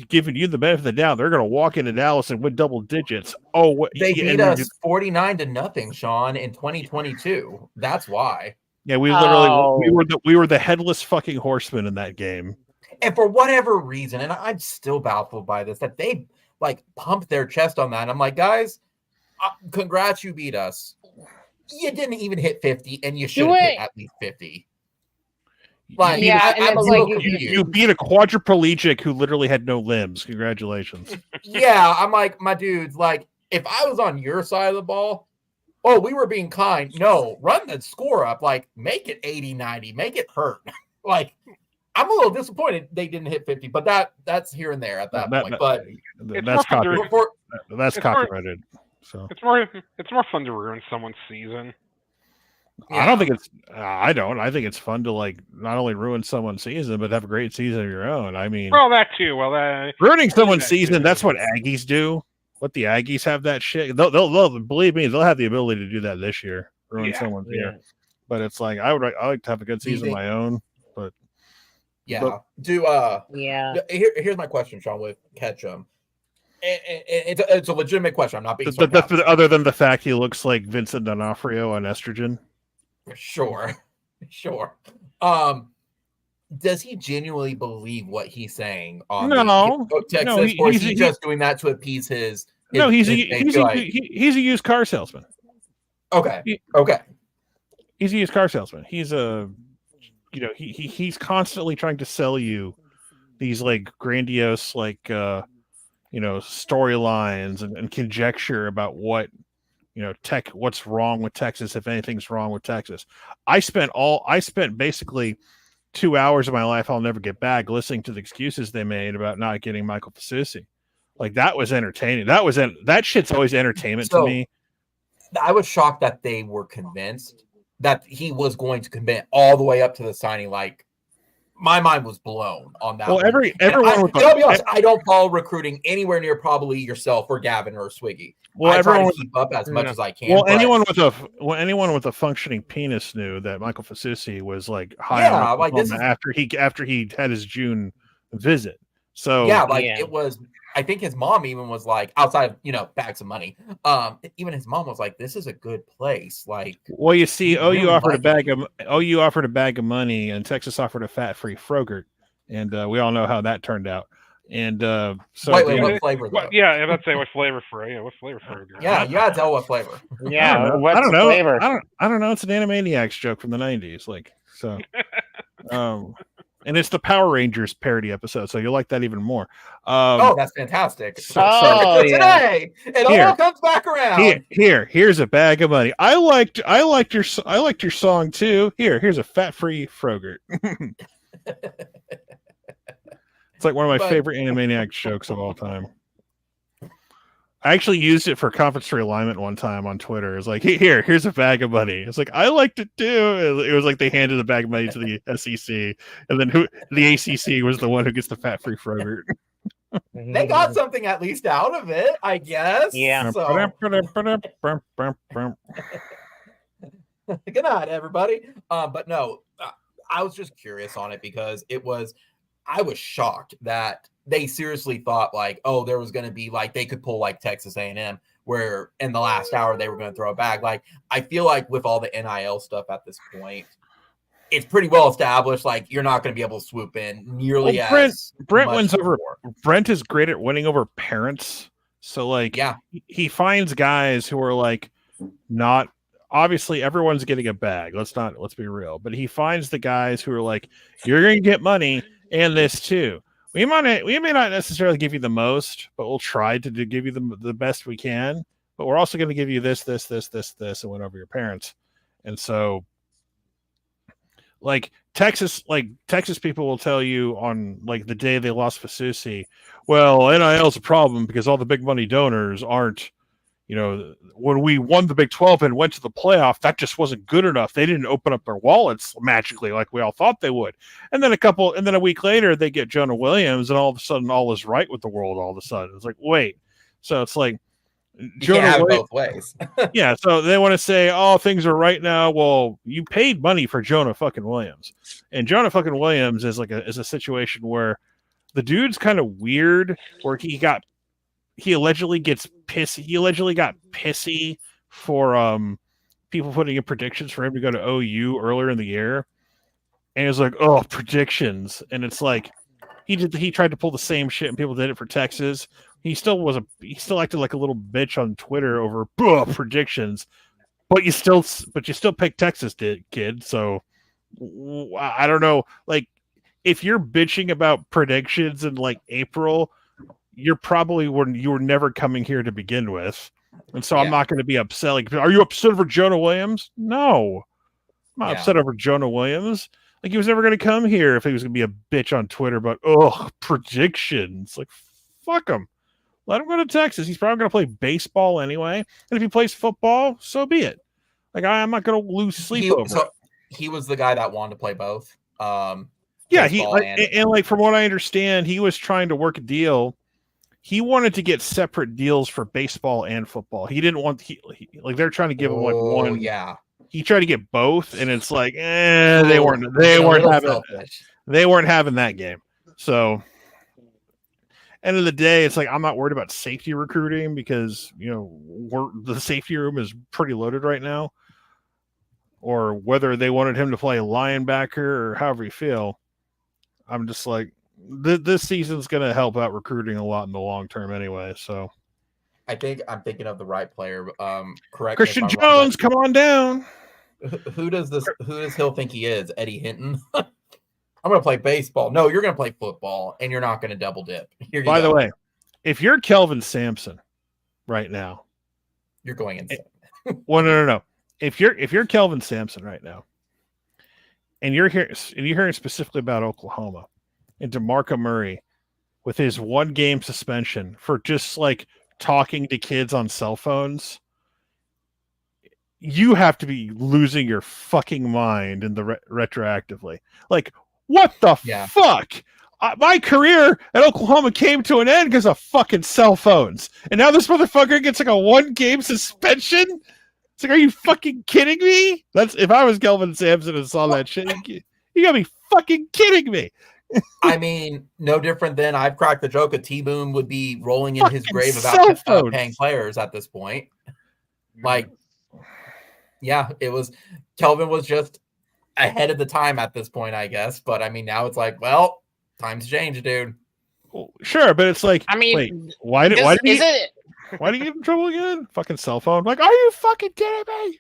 giving you the benefit of the doubt? They're going to walk into Dallas and win double digits. They beat us 49-0, Sean, in 2022. That's why. Yeah, we literally we were the headless fucking horsemen in that game. And for whatever reason, and I'm still baffled by this, that they like pumped their chest on that. I'm like, guys, congrats, you beat us. You didn't even hit 50, and you should have hit at least 50. Like, you beat a quadriplegic who literally had no limbs. Congratulations. Yeah, I'm like, my dudes, like, if I was on your side of the ball, oh, we were being kind. No, run the score up. Like, make it 80-90. Make it hurt. Like, I'm a little disappointed they didn't hit 50, but that's here and there at that point. But that's copyrighted. That's copyrighted. So it's more fun to ruin someone's season. Yeah. I don't think it's. I don't. I think it's fun to like not only ruin someone's season, but have a great season of your own. I mean, well, that too. Well, ruining someone's season. That's what Aggies do. What the Aggies have that shit. They'll believe me. They'll have the ability to do that this year. Ruin someone's year. But it's like I like to have a good season of my own. But here's my question, Sean, with Ketchum. It's a legitimate question. I'm not being other than the fact he looks like Vincent D'Onofrio on estrogen. Sure. Does he genuinely believe what he's saying on Texas, or is he just doing that to appease his? He's a used car salesman. Okay. He's a used car salesman. He's he's constantly trying to sell you these like grandiose like storylines and conjecture about what what's wrong with Texas, if anything's wrong with Texas. I spent basically 2 hours of my life I'll never get back listening to the excuses they made about not getting Michael Fasusi. Like, that was entertaining. That shit's always entertainment to me. I was shocked that they were convinced that he was going to commit all the way up to the signing. Like, my mind was blown on that. Well, everyone. I'll be honest, I don't follow recruiting anywhere near probably yourself or Gavin or Swiggy. Well, I try to keep up as much as I can. Well, anyone with a functioning penis knew that Michael Fasusi was like high on after he had his June visit. So it was. I think his mom even was like, outside of bags of money. Even his mom was like, "This is a good place." Like, well, you see, OU offered a bag of money, and Texas offered a fat-free Frogurt, and we all know how that turned out. And so, what flavor? Though? Yeah, let's say what flavor for? Yeah, what flavor for? Yeah, you gotta tell what flavor. Yeah, I don't know. Flavor? I don't know. It's an Animaniacs joke from the '90s, like so. And it's the Power Rangers parody episode, so you'll like that even more. That's fantastic. Today, it all comes back around. Here's a bag of money. I liked your song too. Here's a fat-free Frogurt. It's like one of my favorite Animaniacs jokes of all time. I actually used it for conference realignment one time on Twitter. It's like, here's a bag of money. It's like, I liked it too. It was like they handed the bag of money to the SEC, and then the ACC was the one who gets the fat-free Frogurt. They got something at least out of it, I guess. Yeah. So. Good night, everybody. But no, I was just curious on it because I was shocked that they seriously thought like, oh, there was going to be like, they could pull like Texas A&M where in the last hour they were going to throw a bag. Like, I feel like with all the NIL stuff at this point, it's pretty well established. Like, you're not going to be able to swoop in nearly as Brent wins over. Brent is great at winning over parents. So like, he finds guys who are like, not obviously everyone's getting a bag. Let's be real. But he finds the guys who are like, you're going to get money and this too. We may not necessarily give you the most, but we'll try to give you the best we can. But we're also going to give you this, and win over your parents. And so, like Texas people will tell you on like the day they lost Fasusi, well, NIL is a problem because all the big money donors aren't. When we won the Big 12 and went to the playoff, that just wasn't good enough. They didn't open up their wallets magically like we all thought they would. And then a week later, they get Jonah Williams, and all of a sudden, all is right with the world. All of a sudden, it's like, wait. So it's like Jonah both ways. Yeah. So they want to say, oh, things are right now. Well, you paid money for Jonah fucking Williams, and Jonah fucking Williams is a situation where the dude's kind of weird, where he allegedly gets pissy. He allegedly got pissy for people putting in predictions for him to go to OU earlier in the year, and he was like, "Oh, predictions!" And it's like he tried to pull the same shit, and people did it for Texas. He still acted like a little bitch on Twitter over predictions, but you still picked Texas, kid. So I don't know, like if you're bitching about predictions in like April. You were never coming here to begin with. And so I'm not going to be upset. Like, are you upset over Jonah Williams? No. I'm not upset over Jonah Williams. Like, he was never going to come here if he was going to be a bitch on Twitter about, predictions. Like, fuck him. Let him go to Texas. He's probably going to play baseball anyway. And if he plays football, so be it. Like, I'm not going to lose sleep over it. He was the guy that wanted to play both. Yeah, and from what I understand, he was trying to work a deal. He wanted to get separate deals for baseball and football. He didn't want like they're trying to give him like one. Yeah, he tried to get both, and it's like, they weren't having that game. So, end of the day, it's like I'm not worried about safety recruiting because the safety room is pretty loaded right now. Or whether they wanted him to play linebacker or however you feel, I'm just like, this season's going to help out recruiting a lot in the long term anyway. So I think I'm thinking of the right player. Correct. Christian Jones, come on down. Who does Hill think he is? Eddie Hinton? I'm going to play baseball. No, you're going to play football, and you're not going to double dip. By the way, if you're Kelvin Sampson right now, you're going insane. Well, no. If you're Kelvin Sampson right now, and you're hearing specifically about Oklahoma and DeMarco Murray with his 1-game suspension for just like talking to kids on cell phones, you have to be losing your fucking mind in the retroactively. Like, what the fuck? My career at Oklahoma came to an end because of fucking cell phones, and now this motherfucker gets like a 1-game suspension. It's like, are you fucking kidding me? That's if I was Kelvin Sampson and saw that shit, you gotta be fucking kidding me. I mean, no different than I've cracked the joke. T-Boone would be rolling in his grave about paying players at this point. Like, yeah, Kelvin was just ahead of the time at this point, I guess. But I mean, now it's like, well, times change, dude. Well, sure, but it's like, I mean, wait, why do you get in trouble again? Fucking cell phone. Like, are you fucking kidding me?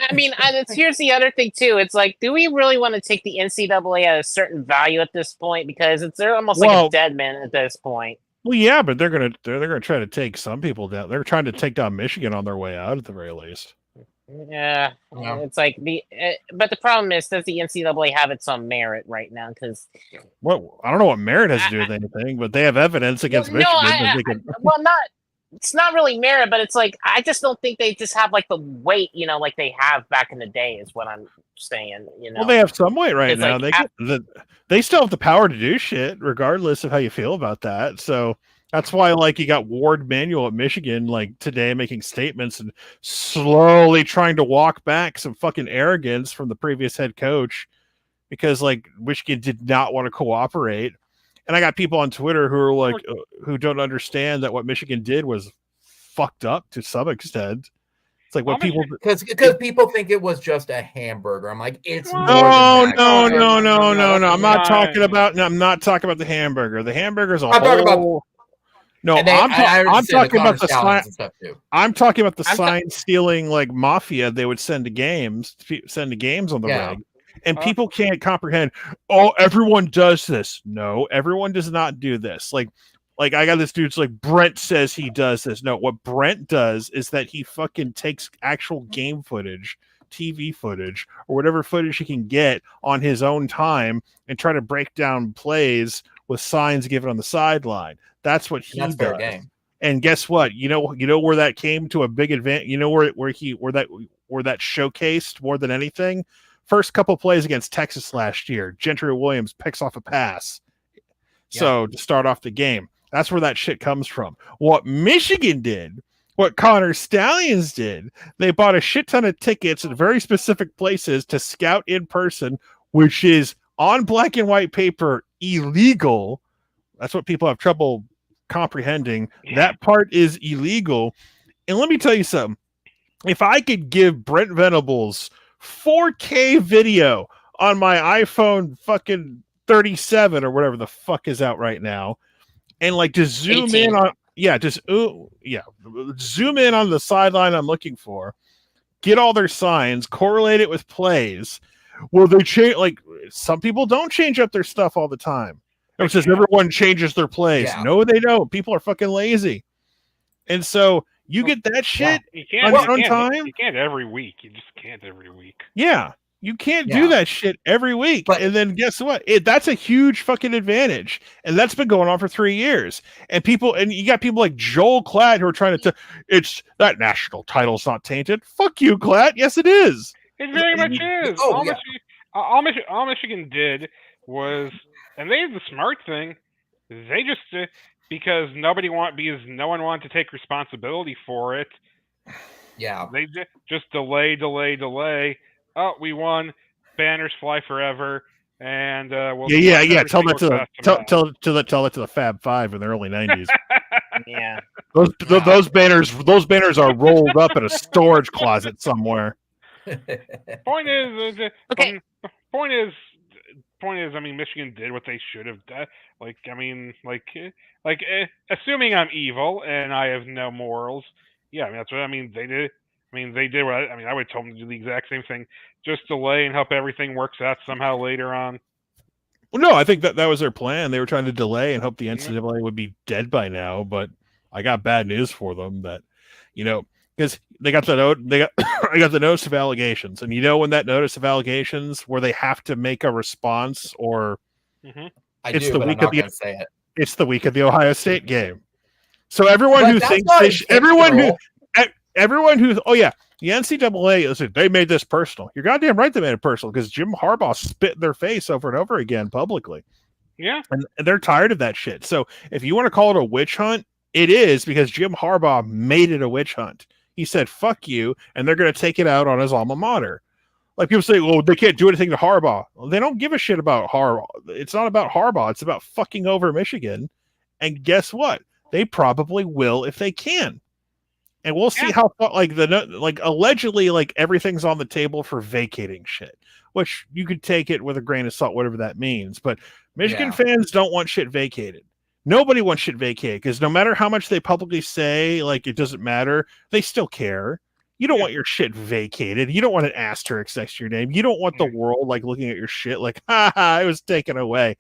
I mean, here's the other thing too. It's like, do we really want to take the NCAA at a certain value at this point? Because they're almost like a dead man at this point. Well, yeah, but they're gonna try to take some people down. They're trying to take down Michigan on their way out at the very least. Yeah, it's like but the problem is, does the NCAA have its own merit right now? Because I don't know what merit has to do with anything, but they have evidence against Michigan. It's not really merit, but it's like I just don't think they just have like the weight, like they have back in the day. Is what I'm saying. Well, they have some weight right now. They still have the power to do shit, regardless of how you feel about that. So. That's why, like, you got Ward Manuel at Michigan, like, today making statements and slowly trying to walk back some fucking arrogance from the previous head coach because, like, Michigan did not want to cooperate. And I got people on Twitter who are, like, who don't understand that what Michigan did was fucked up to some extent. It's like what people... Because people think it was just a hamburger. I'm like, it's more than that. I'm not talking about the hamburger. The hamburger's a whole... No, I'm talking about the sign. I'm talking about the sign stealing like mafia they would send to games on the rig, and people can't comprehend. Oh, everyone does this. No, everyone does not do this. Like I got this dude's like Brent says he does this. No, what Brent does is that he fucking takes actual game footage, TV footage, or whatever footage he can get on his own time and try to break down plays with signs given on the sideline. That's what he does. Fair game. And guess what? You know where that came to a big advantage. You know where that showcased more than anything. First couple plays against Texas last year, Gentry Williams picks off a pass. Yeah. So to start off the game, that's where that shit comes from. What Michigan did, what Connor Stallions did, they bought a shit ton of tickets at very specific places to scout in person, which is on black and white paper illegal. That's what people have trouble comprehending. That part is illegal. And let me tell you something. If I could give Brent Venables 4K video on my iPhone fucking 37 or whatever the fuck is out right now, and like just zoom in on zoom in on the sideline I'm looking for, get all their signs, correlate it with plays. Well, they change, like some people don't change up their stuff all the time. It says everyone changes their plays. Yeah. No, they don't. People are fucking lazy. And so you get that shit You on time. You can't every week. You just can't every week. Yeah. You can't do that shit every week. But- and then guess what? That's a huge fucking advantage. And that's been going on for 3 years. And you got people like Joel Klatt who are trying to it's that national title's not tainted. Fuck you, Klatt. Yes, it is. It very much is. Oh, All Michigan did was, and they did the smart thing. They just because no one wanted to take responsibility for it. Yeah. They just delay. Oh, we won. Banners fly forever, and we'll yeah. Tell that to the Fab Five in the early '90s. Yeah. Those banners are rolled up in a storage closet somewhere. Point is, Okay. Point is, I mean, Michigan did what they should have done. Assuming I'm evil and I have no morals, yeah, I mean that's what I mean. They did. I mean, they did what I would tell them to do the exact same thing. Just delay and hope everything works out somehow later on. Well, no, I think that was their plan. They were trying to delay and hope the NCAA would be dead by now. But I got bad news for them that, because they got I got the notice of allegations, and when that notice of allegations where they have to make a response, or It's the week of the Ohio State game. So everyone who thinks the NCAA, listen, they made this personal. You're goddamn right they made it personal because Jim Harbaugh spit in their face over and over again publicly. Yeah. And they're tired of that shit. So if you want to call it a witch hunt, it is because Jim Harbaugh made it a witch hunt. He said, fuck you, and they're going to take it out on his alma mater. Like people say, well, they can't do anything to Harbaugh. Well, they don't give a shit about Harbaugh. It's not about Harbaugh. It's about fucking over Michigan. And guess what? They probably will if they can. And we'll see how allegedly everything's on the table for vacating shit, which you could take it with a grain of salt, whatever that means. But Michigan fans don't want shit vacated. Nobody wants shit vacated because no matter how much they publicly say it doesn't matter, they still care. You don't want your shit vacated. You don't want an asterisk next to your name. You don't want the world looking at your shit like, it was taken away.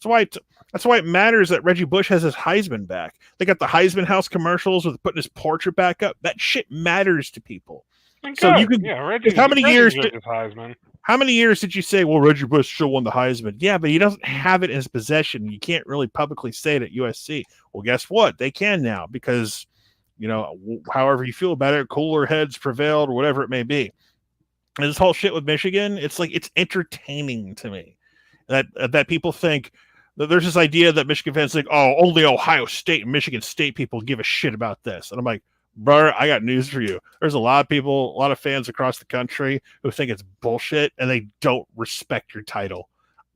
That's why it matters that Reggie Bush has his Heisman back. They got the Heisman House commercials with putting his portrait back up. That shit matters to people. So you can. How many years did you say? Well, Reggie Bush still won the Heisman. Yeah, but he doesn't have it in his possession. You can't really publicly say it at USC. Well, guess what? They can now because, however you feel about it, cooler heads prevailed or whatever it may be. And this whole shit with Michigan, it's entertaining to me that people think. There's this idea that Michigan fans think, only Ohio State and Michigan State people give a shit about this. And I'm like, brother, I got news for you. There's a lot of fans across the country who think it's bullshit and they don't respect your title.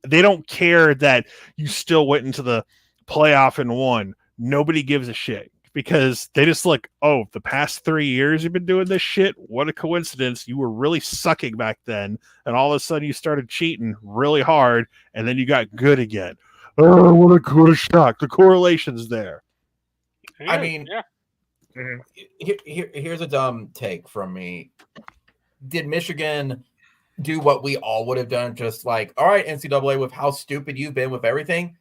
They don't care that you still went into the playoff and won. Nobody gives a shit because they just the past 3 years you've been doing this shit. What a coincidence. You were really sucking back then. And all of a sudden you started cheating really hard and then you got good again. Oh, what a shock. The correlation's there. I mean, here's a dumb take from me. Did Michigan do what we all would have done? Just all right, NCAA, with how stupid you've been with everything,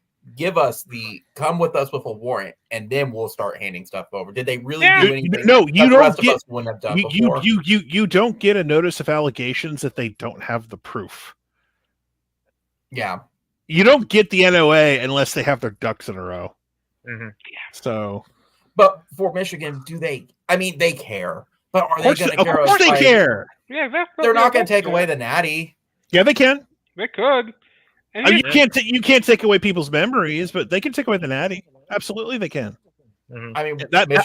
come with us with a warrant, and then we'll start handing stuff over. Did they really do anything? No, you don't get. Wouldn't have done before? You don't get a notice of allegations if they don't have the proof. Yeah. You don't get the NOA unless they have their ducks in a row. Mm-hmm. So, but for Michigan, do they? I mean, they care, but are they going to care? Of course, they care. Yeah, they're not going to take away the natty. Yeah, they can. They could. You can't take away people's memories, but they can take away the natty. Absolutely, they can. Mm-hmm. I mean,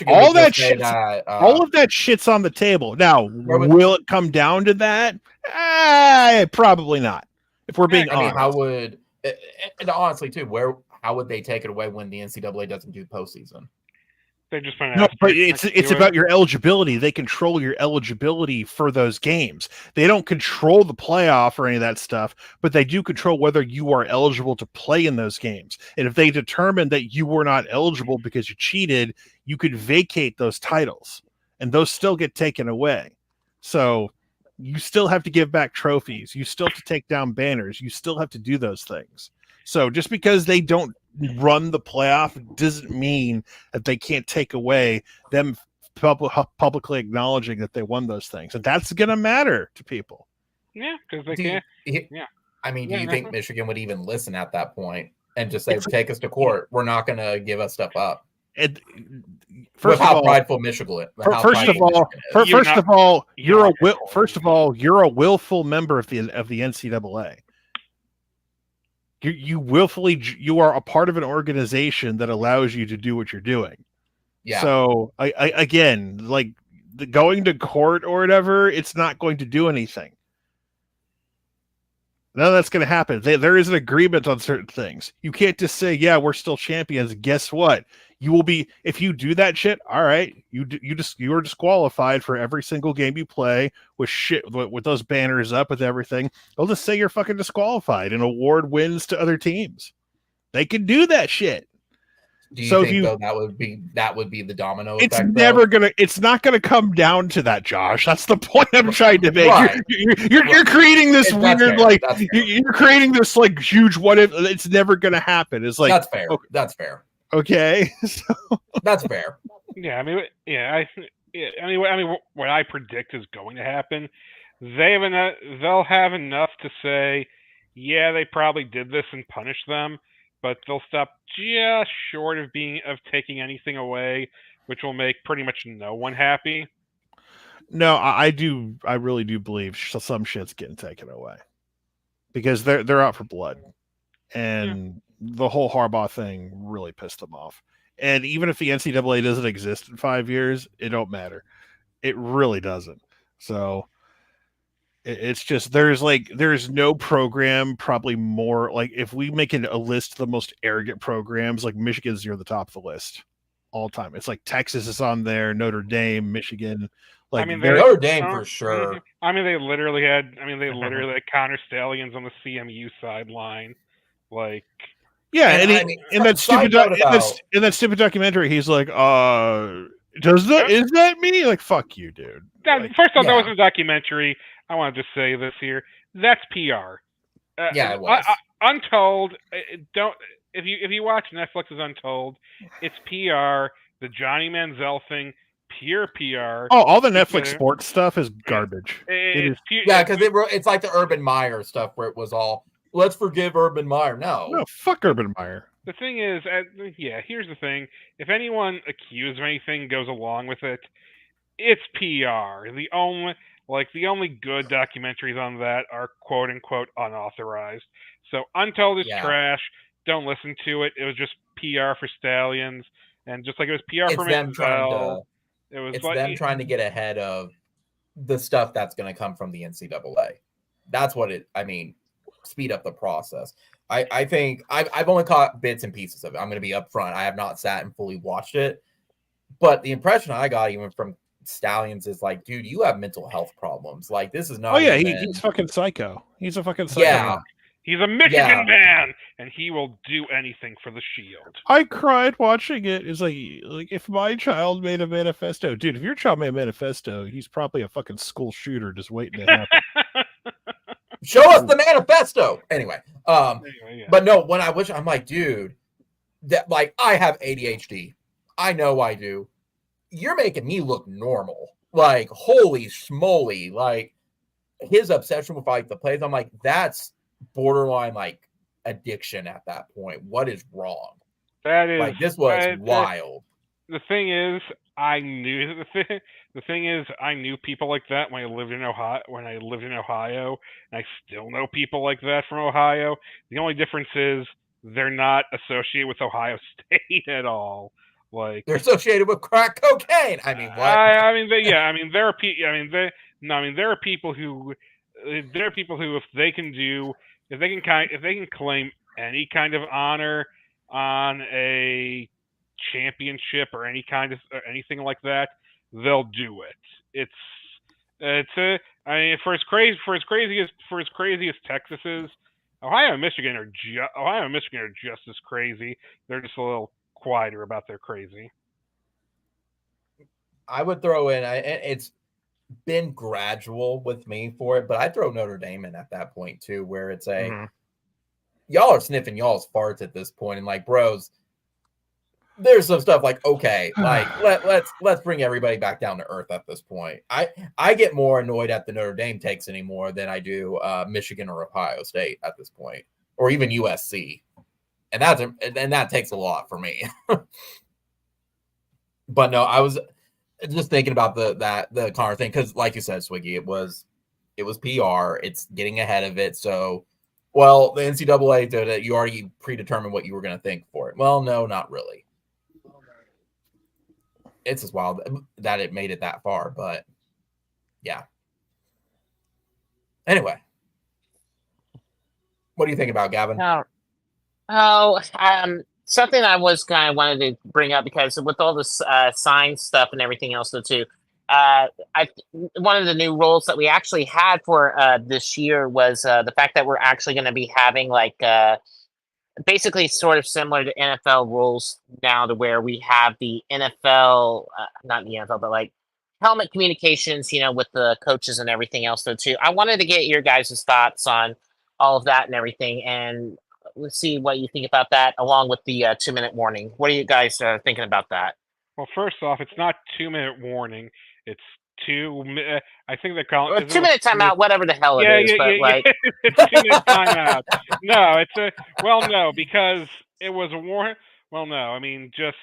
all of that shit's on the table. Now, will it come down to that? Probably not. If we're being honest, how would? And honestly, too, how would they take it away when the NCAA doesn't do postseason? They just no, but it's about your eligibility. They control your eligibility for those games. They don't control the playoff or any of that stuff, but they do control whether you are eligible to play in those games. And if they determine that you were not eligible because you cheated, you could vacate those titles, and those still get taken away. So you still have to give back trophies. You still have to take down banners. You still have to do those things. So just because they don't run the playoff doesn't mean that they can't take away them publicly acknowledging that they won those things, and that's going to matter to people. Yeah, because they can't. Yeah. I mean, Yeah, do you think Michigan would even listen at that point and just say, "Take us to court. We're not going to give us stuff up"? First of all, prideful Michigan. First of all, you're a willful member of the NCAA. You are a part of an organization that allows you to do what you're doing. Yeah. So again, like going to court or whatever, it's not going to do anything. None of that's going to happen. There is an agreement on certain things. You can't just say, "Yeah, we're still champions." Guess what? You will be, if you do that shit. All right, you are disqualified for every single game you play with those banners up with everything. They'll just say you're fucking disqualified and award wins to other teams. They can do that shit. Do you think though that would be the domino effect? It's not gonna come down to that, Josh. That's the point I'm trying to make. Right. You're creating this weird you're creating this like huge what if. It's never gonna happen. It's like that's fair. Okay. That's fair. Okay, that's fair. Yeah, I mean, what I predict is going to happen. They'll have enough to say, yeah, they probably did this and punish them. But they'll stop just short of taking anything away, which will make pretty much no one happy. No, I really do believe some shit's getting taken away because they're out for blood, and the whole Harbaugh thing really pissed them off. And even if the NCAA doesn't exist in 5 years, it don't matter. It really doesn't. So. It's just there's no program probably more like if we make a list of the most arrogant programs, like Michigan's near the top of the list all time. It's like Texas is on there, Notre Dame, Michigan. Like Notre Dame for sure. I mean, they literally had Connor Stallions on the CMU sideline, like. Yeah, and in that stupid documentary, he's like, is that me? Like, fuck you, dude. First off, that wasn't a documentary. I want to just say this here. That's PR. It was. Untold. If you watch Netflix's Untold, it's PR. The Johnny Manziel thing, pure PR. Oh, all the Netflix sports stuff is garbage. Because it's like the Urban Meyer stuff where it was all, let's forgive Urban Meyer. No, fuck Urban Meyer. The thing is, here's the thing. If anyone accused of anything goes along with it, it's PR. The only good documentaries on that are quote unquote unauthorized. So Untold is trash. Don't listen to it. It was just PR for Stallions, and just like it was PR for Manziel. It's them trying to get ahead of the stuff that's going to come from the NCAA. That's what speed up the process. I think I've only caught bits and pieces of it. I'm going to be upfront. I have not sat and fully watched it, but the impression I got even from Stallions is like, dude, you have mental health problems. Like, this is not. Oh yeah, he's fucking psycho. He's a fucking psycho. Yeah, he's a Michigan man, and he will do anything for the Shield. I cried watching it. It's like if my child made a manifesto, dude. If your child made a manifesto, he's probably a fucking school shooter just waiting to happen. Show us the manifesto. Anyway, but no, when I'm like, dude, that like I have ADHD. I know I do. You're making me look normal. Like, holy schmoly. Like, his obsession with like the plays, I'm like, that's borderline like addiction at that point. What is wrong? That is like, this was wild. The thing is, I knew I knew people like that when I lived in Ohio, and I still know people like that from Ohio. The only difference is they're not associated with Ohio State at all. Like, they're associated with crack cocaine. I mean, what? There are people who if they can claim any kind of honor on a championship or anything like that, they'll do it. For as crazy as Texas is, Ohio and Michigan are just as crazy. They're just a little quieter about their crazy. I would throw in, it's been gradual with me for it, but I throw Notre Dame in at that point too, where it's y'all are sniffing y'all's farts at this point, and like, bros, there's some stuff like, okay, like let's bring everybody back down to earth at this point. I get more annoyed at the Notre Dame takes anymore than I do Michigan or Ohio State at this point, or even USC, and that takes a lot for me. But no, I was just thinking about the Connor thing because, like you said, Swiggy, it was PR. It's getting ahead of it. So, well, the NCAA did it. You already predetermined what you were going to think for it. Well, no, not really. It's just wild that it made it that far, but yeah. Anyway, what do you think about Gavin? Something I was kind of wanted to bring up because with all this sign stuff and everything else, though, too. One of the new rules that we actually had for this year was the fact that we're actually going to be having like basically sort of similar to NFL rules now, to where we have the NFL, not the NFL, but like helmet communications, with the coaches and everything else, though, too. I wanted to get your guys' thoughts on all of that and everything, and let's see what you think about that, along with the 2-minute warning. What are you guys thinking about that? Well, first off, it's not 2-minute warning. It's I think they call it 2-minute timeout, whatever the hell it is. It's 2-minute timeout. No, no, because it was a warning. Well, no, I mean, just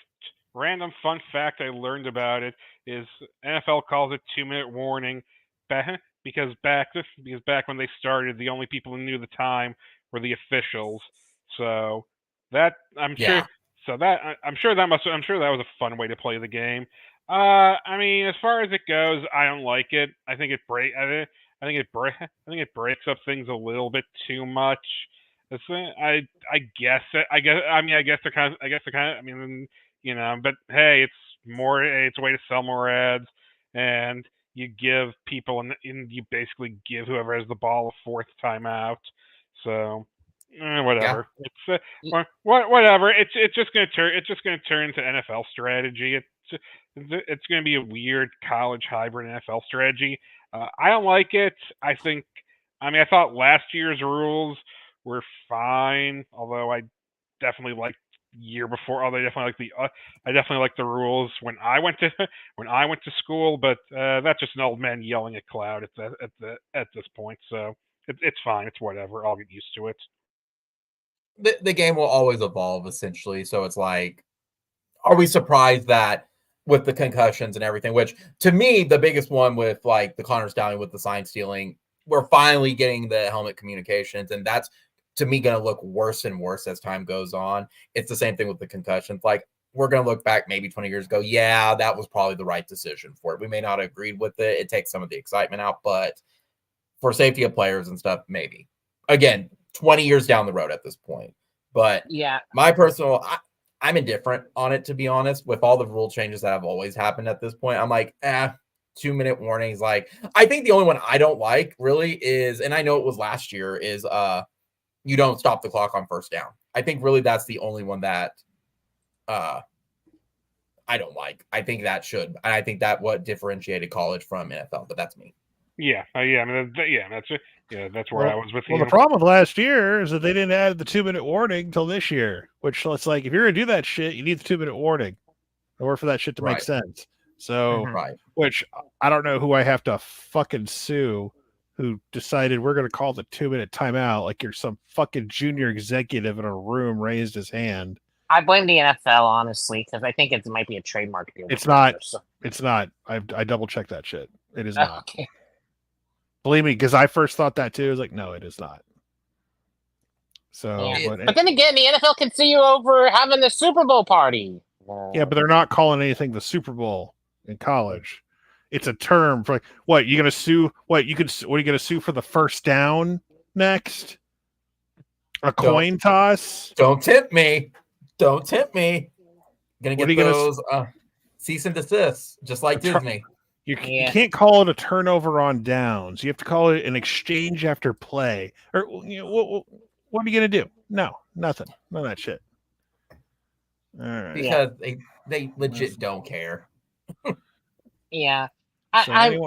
random fun fact I learned about it is NFL calls it 2-minute warning because back when they started, the only people who knew the time were the officials. So that I'm sure that was a fun way to play the game. I mean, as far as it goes, I don't like it. I think it breaks up things a little bit too much. I guess they're kind of, but hey, it's a way to sell more ads, and you give people and you basically give whoever has the ball a fourth timeout. So whatever. Yeah. It's whatever. It's just gonna turn into NFL strategy. It's going to be a weird college hybrid NFL strategy. I don't like it. I thought last year's rules were fine, although I definitely liked year before. Although I definitely liked the rules when I went to school. But that's just an old man yelling at cloud at this point. So it's fine. It's whatever. I'll get used to it. The game will always evolve, essentially. So it's like, are we surprised that with the concussions and everything, which to me, the biggest one with like the Connor Stallion with the sign stealing, we're finally getting the helmet communications. And that's, to me, going to look worse and worse as time goes on. It's the same thing with the concussions. Like, we're going to look back maybe 20 years ago. Yeah, that was probably the right decision for it. We may not have agreed with it. It takes some of the excitement out, but for safety of players and stuff, maybe. Again, 20 years down the road at this point. But yeah, my personal, I'm indifferent on it, to be honest. With all the rule changes that have always happened at this point, I'm like, 2-minute warnings. Like, I think the only one I don't like really is, and I know it was last year, is you don't stop the clock on first down. I think really that's the only one that I don't like. I think that should, and I think that what differentiated college from NFL, but that's me. Yeah, I mean, that's where I was with you. Well, the problem with last year is that they didn't add the 2-minute warning until this year, which it's like, if you're going to do that shit, you need the 2-minute warning in order for that shit to make sense. So, which I don't know who I have to fucking sue who decided we're going to call the 2-minute timeout like you're some fucking junior executive in a room raised his hand. I blame the NFL, honestly, because I think it might be a trademark deal. It's not. It's not. I double checked that shit. It is not. Okay. Believe me, because I first thought that too. I was like, no, it is not. So, yeah. But then again, the NFL can sue you over having the Super Bowl party. Yeah, but they're not calling anything the Super Bowl in college. It's a term for like, what you gonna sue? What are you gonna sue for the first down next? A coin toss? Don't tempt me. Don't tempt me. Gonna get those cease and desist, just like Disney. You can't call it a turnover on downs. You have to call it an exchange after play. Or what are you gonna do? No, nothing. None of that shit. All right. Because they legit don't care. Yeah. Go ahead.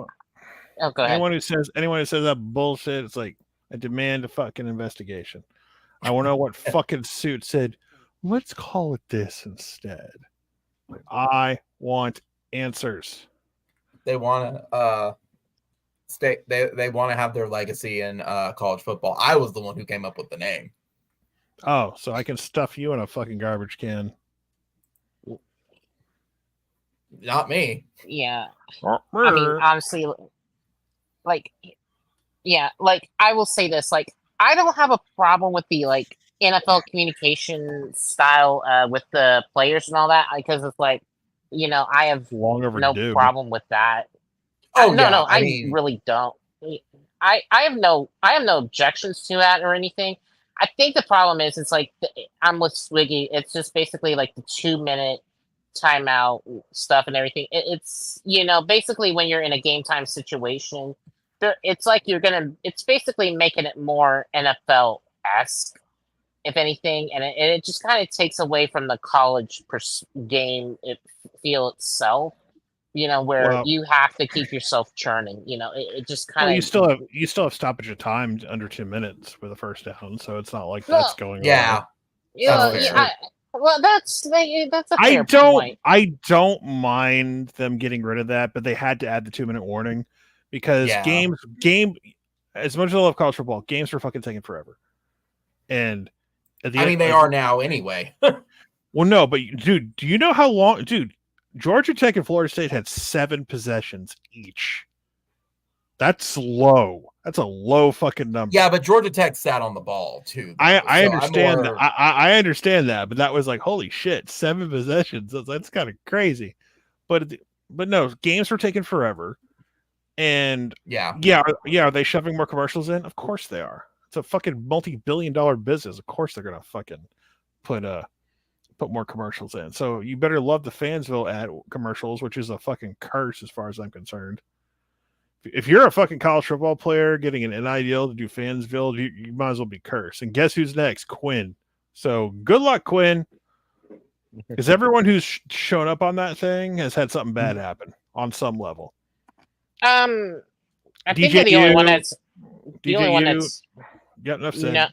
Anyone who says that bullshit, it's like, I demand a fucking investigation. I want to know what fucking suit said, let's call it this instead. I want answers. They want to stay. They want to have their legacy in college football. I was the one who came up with the name. Oh, so I can stuff you in a fucking garbage can. Not me. Yeah. I mean, honestly, like, yeah, like I will say this, like I don't have a problem with the like NFL communication style with the players and all that because it's like, I have Long overdue. no problem with that. Oh no, yeah, no, I mean, really don't. I have no objections to that or anything. I think the problem is it's like I'm with Swiggy. It's just basically like the 2-minute timeout stuff and everything. It's basically when you're in a game time situation, it's like it's basically making it more NFL-esque, if anything, and it just kind of takes away from the college game feel itself. Where you have to keep yourself churning. It just kind of. Well, you still have stoppage of time under 2 minutes for the first down, so it's not like that's going away. Yeah. Well, that's a fair point. I don't mind them getting rid of that, but they had to add the 2-minute warning because game as much as I love college football, games are fucking taking forever. And they are now anyway. Well, no, but dude, do you know how long, dude? Georgia Tech and Florida State had 7 possessions each. That's low. That's a low fucking number. Yeah, but Georgia Tech sat on the ball too. I understand that. I understand that, but that was like, holy shit, 7 possessions. That's kind of crazy. But no, games were taking forever. And are they shoving more commercials in? Of course they are. It's a fucking multi-billion-dollar business. Of course they're gonna fucking put more commercials in. So you better love the Fansville ad commercials, which is a fucking curse as far as I'm concerned. If you're a fucking college football player getting an NIL to do Fansville, you might as well be cursed. And guess who's next? Quinn. So good luck, Quinn. Because everyone who's shown up on that thing has had something bad happen on some level. I think they're the only one that's got enough said. No.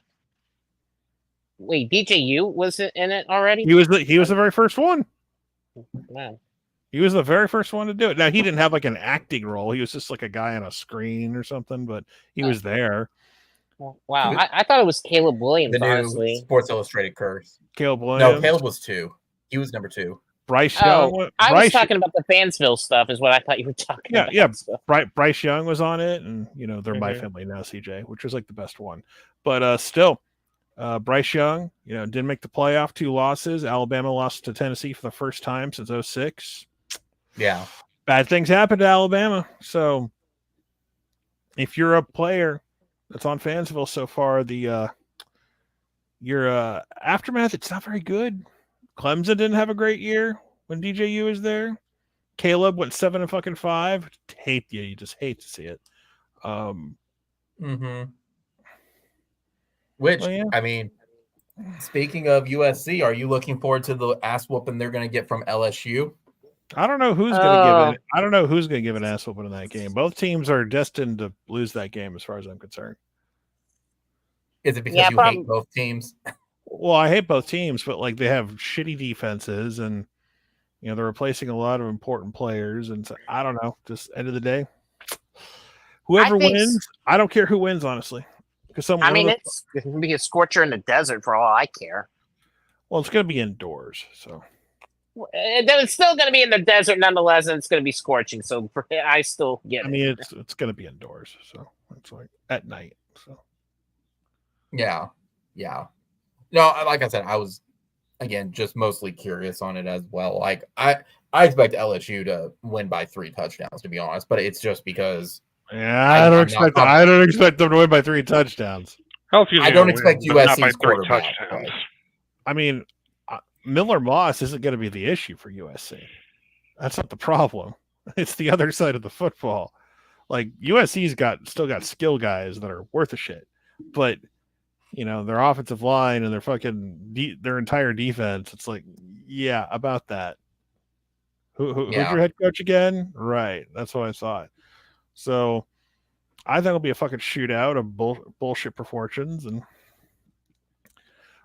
Wait, DJU was in it already? He was the very first one. Wow. He was the very first one to do it. Now he didn't have like an acting role. He was just like a guy on a screen or something, but he was there. Wow, I thought it was Caleb Williams. The new honestly, Sports Illustrated curse. Caleb Williams. No, Caleb was 2. He was number 2. Bryce Young. I was talking about the Fansville stuff. Is what I thought you were talking about. Yeah. Bryce Young was on it, and they're my family now. CJ, which was like the best one, but still. Bryce Young, didn't make the playoff, 2 losses. Alabama lost to Tennessee for the first time since 2006. Yeah. Bad things happen to Alabama. So if you're a player that's on Fansville so far, your aftermath, it's not very good. Clemson didn't have a great year when DJU was there. Caleb went 7-5. You just hate to see it. Which, I mean, speaking of USC, are you looking forward to the ass whooping they're going to get from LSU? I don't know who's going to give it. I don't know who's going to give an ass whooping in that game. Both teams are destined to lose that game, as far as I'm concerned. Is it because you hate both teams? Well, I hate both teams, but like they have shitty defenses, and they're replacing a lot of important players. And so, I don't know. Just end of the day, whoever wins, I don't care who wins, honestly. It's going to be a scorcher in the desert for all I care. Well, it's going to be indoors, so. It's still going to be in the desert nonetheless, and it's going to be scorching. So I still get it. I mean, it's going to be indoors, so it's like at night. So. Yeah. No, like I said, I was again just mostly curious on it as well. Like I expect LSU to win by 3 touchdowns, to be honest, but it's just because. Yeah, I don't expect them to win by 3 touchdowns. I don't expect USC's quarterback. I mean, Miller Moss isn't going to be the issue for USC. That's not the problem. It's the other side of the football. Like USC's still got skill guys that are worth a shit, but their offensive line and their entire defense. It's like, yeah, about that. Who's your head coach again? Right, that's what I thought. So I think it'll be a fucking shootout of bullshit proportions, and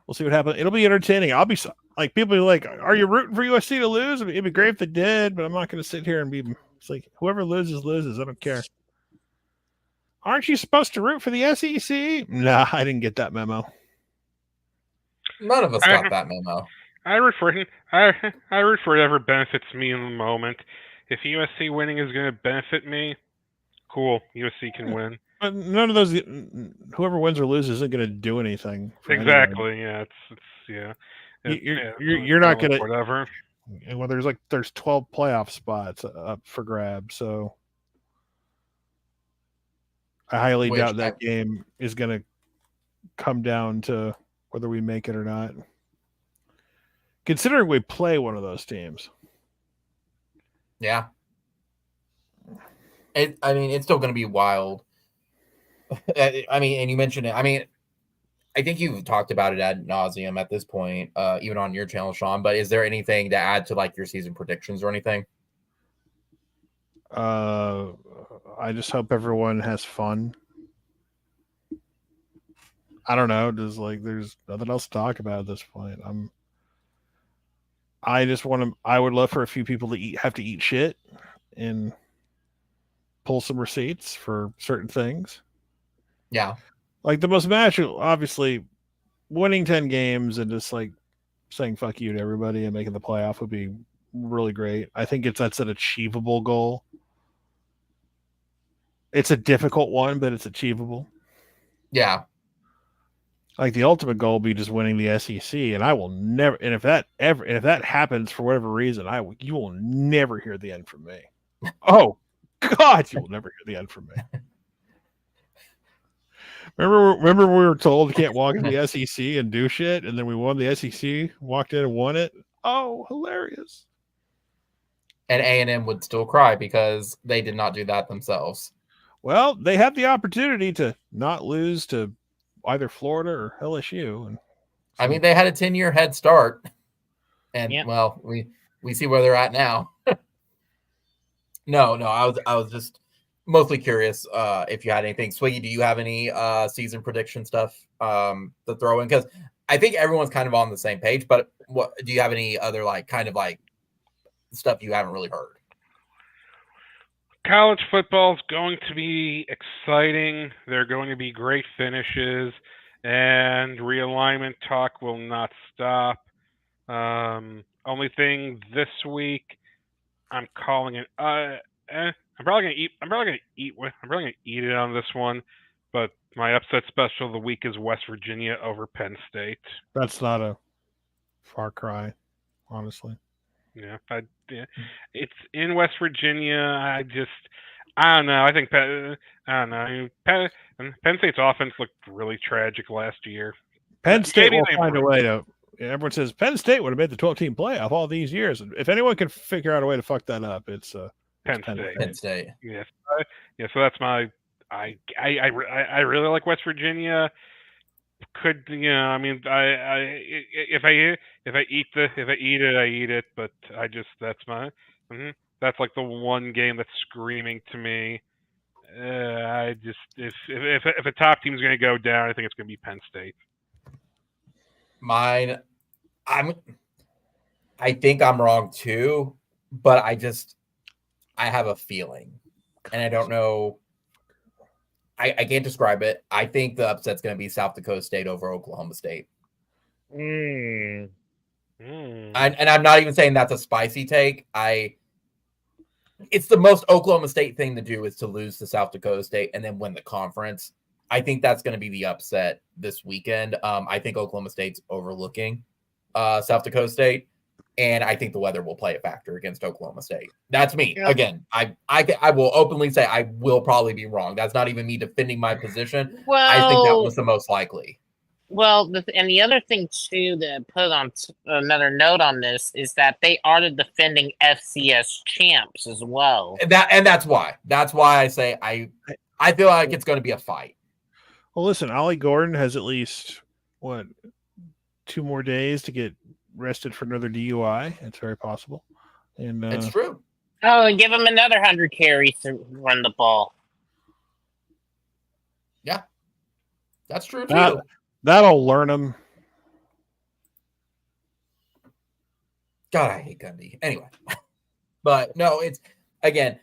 we'll see what happens. It'll be entertaining. like people are like, are you rooting for USC to lose? I mean, it'd be great if they did, but I'm not going to sit here and be. It's like whoever loses loses. I don't care. Aren't you supposed to root for the SEC? Nah, I didn't get that memo. None of us got that memo. I root for whatever benefits me in the moment. If USC winning is going to benefit me, cool. USC can win. But none of those. Whoever wins or loses isn't going to do anything. Exactly. Anyone. Yeah. You're not going to whatever. Well, there's 12 playoff spots up for grabs, so I highly doubt that game is going to come down to whether we make it or not. Considering we play one of those teams. Yeah. I mean, it's still going to be wild. I mean, and you mentioned it. I mean, I think you've talked about it ad nauseum at this point, even on your channel, Sean. But is there anything to add to like your season predictions or anything? I just hope everyone has fun. I don't know. There's nothing else to talk about at this point. I would love for a few people to have to eat shit and pull some receipts for certain things. Yeah. Like the most magical, obviously, winning 10 games and just like saying fuck you to everybody and making the playoff would be really great. I think that's an achievable goal. It's a difficult one, but it's achievable. Yeah. Like the ultimate goal would be just winning the SEC, and I will never. And if that happens for whatever reason, you will never hear the end from me. Oh God, you will never hear the end from me. Remember we were told you can't walk in the SEC and do shit, and then we won the SEC, walked in and won it. Oh, hilarious! And A&M would still cry because they did not do that themselves. Well, they had the opportunity to not lose to either Florida or LSU. And so, I mean, they had a 10-year head start, and well, we see where they're at now. No, I was just mostly curious if you had anything. Swiggy, do you have any season prediction stuff to throw in? Because I think everyone's kind of on the same page. But what do you have any other kind of stuff you haven't really heard? College football is going to be exciting. There are going to be great finishes, and realignment talk will not stop. Only thing this week, I'm calling it. I'm probably gonna eat it on this one. But my upset special of the week is West Virginia over Penn State. That's not a far cry, honestly. Yeah, it's in West Virginia. I don't know. I think Penn State's offense looked really tragic last year. Penn State will find a way to. Everyone says Penn State would have made the 12-team playoff all these years. If anyone can figure out a way to fuck that up, it's Penn State. Penn State. Yes. So that's my. I really like West Virginia. Could I mean if I eat it, I eat it. But that's like the one game that's screaming to me. If a top team's going to go down, I think it's going to be Penn State. Mine, I think I'm wrong too, but I have a feeling, and I don't know. I can't describe it. I think the upset's going to be South Dakota State over Oklahoma State. And I'm not even saying that's a spicy take. It's the most Oklahoma State thing to do is to lose to South Dakota State and then win the conference. I think that's going to be the upset this weekend. I think Oklahoma State's overlooking South Dakota State, and I think the weather will play a factor against Oklahoma State. That's me. Yeah. Again, I will openly say I will probably be wrong. That's not even me defending my position. Well, I think that was the most likely. Well, and the other thing too to put on another note on this is that they are the defending FCS champs as well. And that's why. That's why I say I feel like it's going to be a fight. Well, listen, Ollie Gordon has at least 2 more days to get rested for another DUI. It's very possible. And it's true. Oh, and give him another 100 carries to run the ball. Yeah, that's true too. That'll learn him. God, I hate Gundy. Anyway, but no, it's again.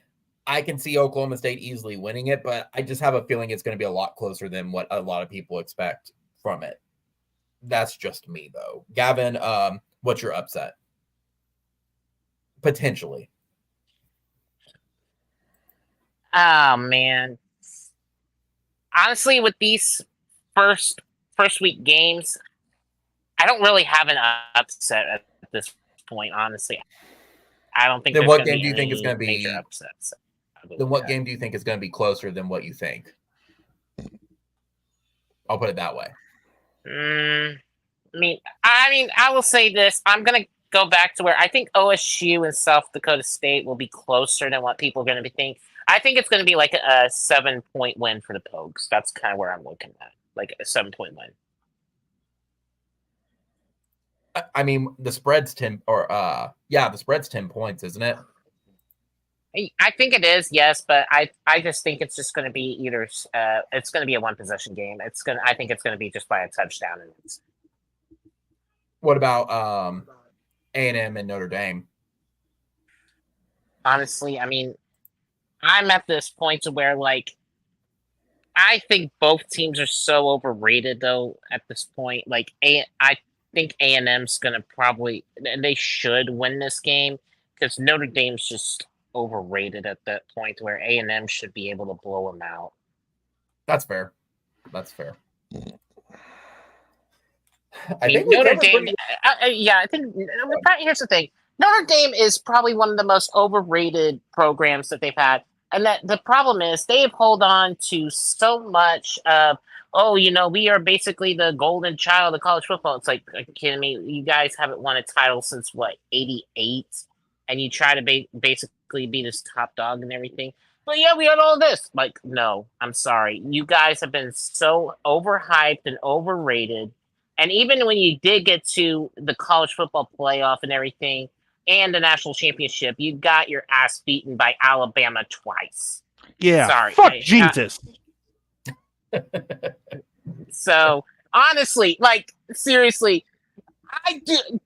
I can see Oklahoma State easily winning it, but I just have a feeling it's going to be a lot closer than what a lot of people expect from it. That's just me, though. Gavin, what's your upset? Potentially. Oh man. Honestly, with these first week games, I don't really have an upset at this point. Honestly, I don't think. Then there's what gonna game be do you think is any going to major be? upsets? Then what game do you think is going to be closer than what you think? I'll put it that way. I mean, I will say this. I'm gonna go back to where I think OSU and South Dakota State will be closer than what people are going to be thinking. I think it's going to be like a 7-point win for the Pogues. That's kind of where I'm looking at, like a 7-point win. I mean, the spread's 10, or the spread's 10 points, isn't it? I think it is, yes, but I just think it's just going to be either it's going to be a 1-possession game. I think it's going to be just by a touchdown. What about A&M and Notre Dame? Honestly, I mean, I'm at this point to where like I think both teams are so overrated though at this point. Like I think A&M's going to probably, and they should win this game because Notre Dame's just overrated at that point where A&M should be able to blow them out. That's fair. That's fair. I think Notre Dame. I think here's the thing: Notre Dame is probably one of the most overrated programs that they've had, and that the problem is they have held on to so much of. Oh, we are basically the golden child of college football. It's like, are you kidding me? You guys haven't won a title since what, 88? And you try to basically be this top dog and everything. But yeah, we had all this. Like, no, I'm sorry. You guys have been so overhyped and overrated. And even when you did get to the college football playoff and everything and the national championship, you got your ass beaten by Alabama twice. Yeah. Sorry. Fuck Jesus. So, honestly, like, seriously,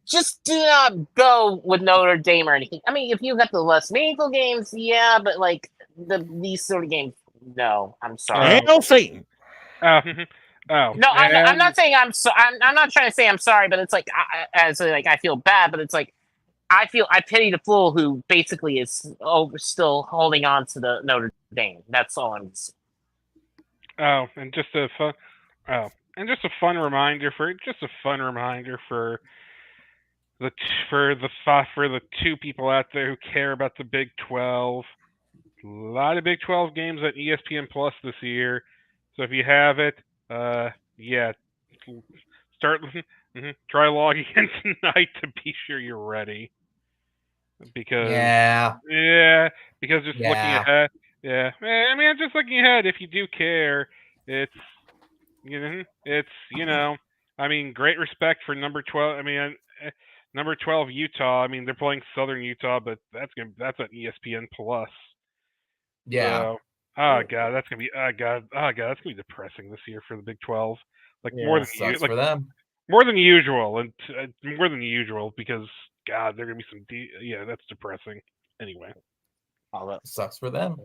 just do not go with Notre Dame or anything. I mean, if you got the less meaningful games, yeah, but like these sort of games, no. I'm sorry. Hail Satan. Oh, no, I'm not saying I'm not trying to say I'm sorry, but it's like I feel bad, but it's like I pity the fool who basically is still holding on to the Notre Dame. That's all I'm saying. And just a fun reminder for the two people out there who care about the Big 12. A lot of Big 12 games on ESPN Plus this year. So if you have it, start try logging in tonight to be sure you're ready. Because just looking ahead. Yeah, I mean, just looking ahead. If you do care, it's I mean, great respect for number 12. I mean, number 12 Utah. I mean, they're playing Southern Utah, but that's on ESPN Plus. Yeah. So, that's gonna be that's gonna be depressing this year for the Big 12. Like more than for them. More than usual, and more than usual because God, they're gonna be some. That's depressing. Anyway, sucks for them.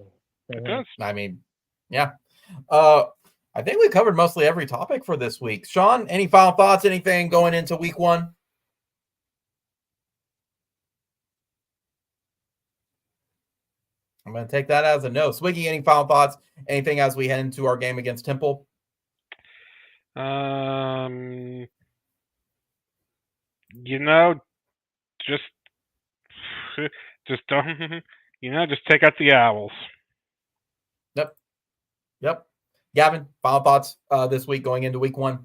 It does. I mean, yeah. I think we covered mostly every topic for this week. Sean, any final thoughts? Anything going into week 1? I'm going to take that as a no. Swiggy, any final thoughts? Anything as we head into our game against Temple? Just don't. Just take out the Owls. Yep. Gavin, final thoughts this week going into week 1?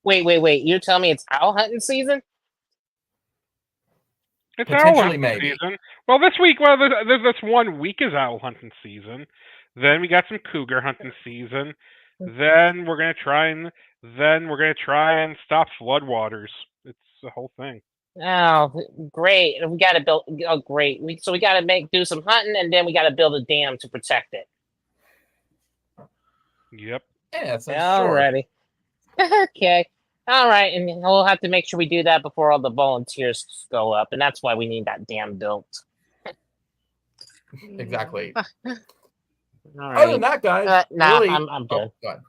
Wait. You tell me it's owl hunting season? It's owl hunting season. Well, this week, this 1 week is owl hunting season. Then we got some cougar hunting season. Then we're gonna try and stop floodwaters. It's the whole thing. Oh, great! We got to build. Oh, great! We got to do some hunting, and then we got to build a dam to protect it. Yep. Yeah. Alrighty. Okay. All right, and we'll have to make sure we do that before all the volunteers go up, and that's why we need that dam built. Exactly. All Other right. than that, guys, Nah, really, I'm good. go ahead.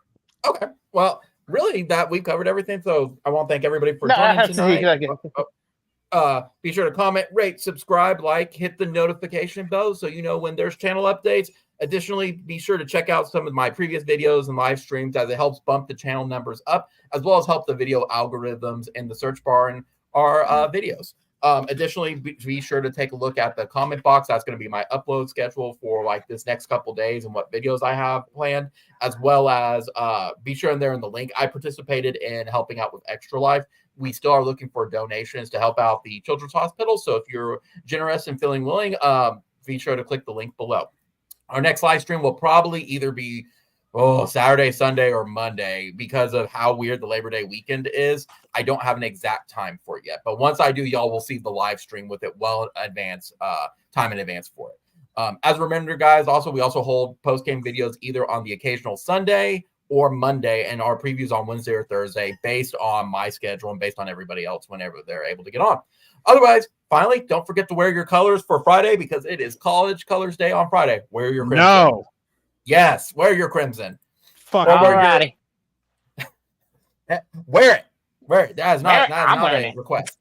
Okay. Well, really, that we've covered everything. So I want to thank everybody for No, joining I have to tonight. go. Be sure to comment, rate, subscribe, like, hit the notification bell so you know when there's channel updates. Additionally, be sure to check out some of my previous videos and live streams as it helps bump the channel numbers up, as well as help the video algorithms in the search bar in our videos. Additionally, be sure to take a look at the comment box. That's going to be my upload schedule for like this next couple days and what videos I have planned, as well as be sure in there in the link. I participated in helping out with Extra Life. We still are looking for donations to help out the Children's Hospital. So if you're generous and feeling willing, be sure to click the link below. Our next live stream will probably either be Saturday, Sunday, or Monday because of how weird the Labor Day weekend is. I don't have an exact time for it yet, but once I do, y'all will see the live stream with it well in advance, time in advance for it. As a reminder, guys, we also hold post-game videos either on the occasional Sunday or Monday, and our previews on Wednesday or Thursday based on my schedule and based on everybody else whenever they're able to get on. Otherwise, finally, don't forget to wear your colors for Friday because it is College Colors Day on Friday. Wear your crimson. No. Yes, wear your crimson. Fuck. Alrighty. Wear it. Wear it. That is not wearing a it. request.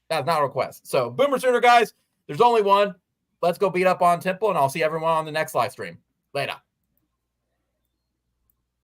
That's not a request. So, Boomer Sooner, guys, there's only one. Let's go beat up on Temple, and I'll see everyone on the next live stream. Later.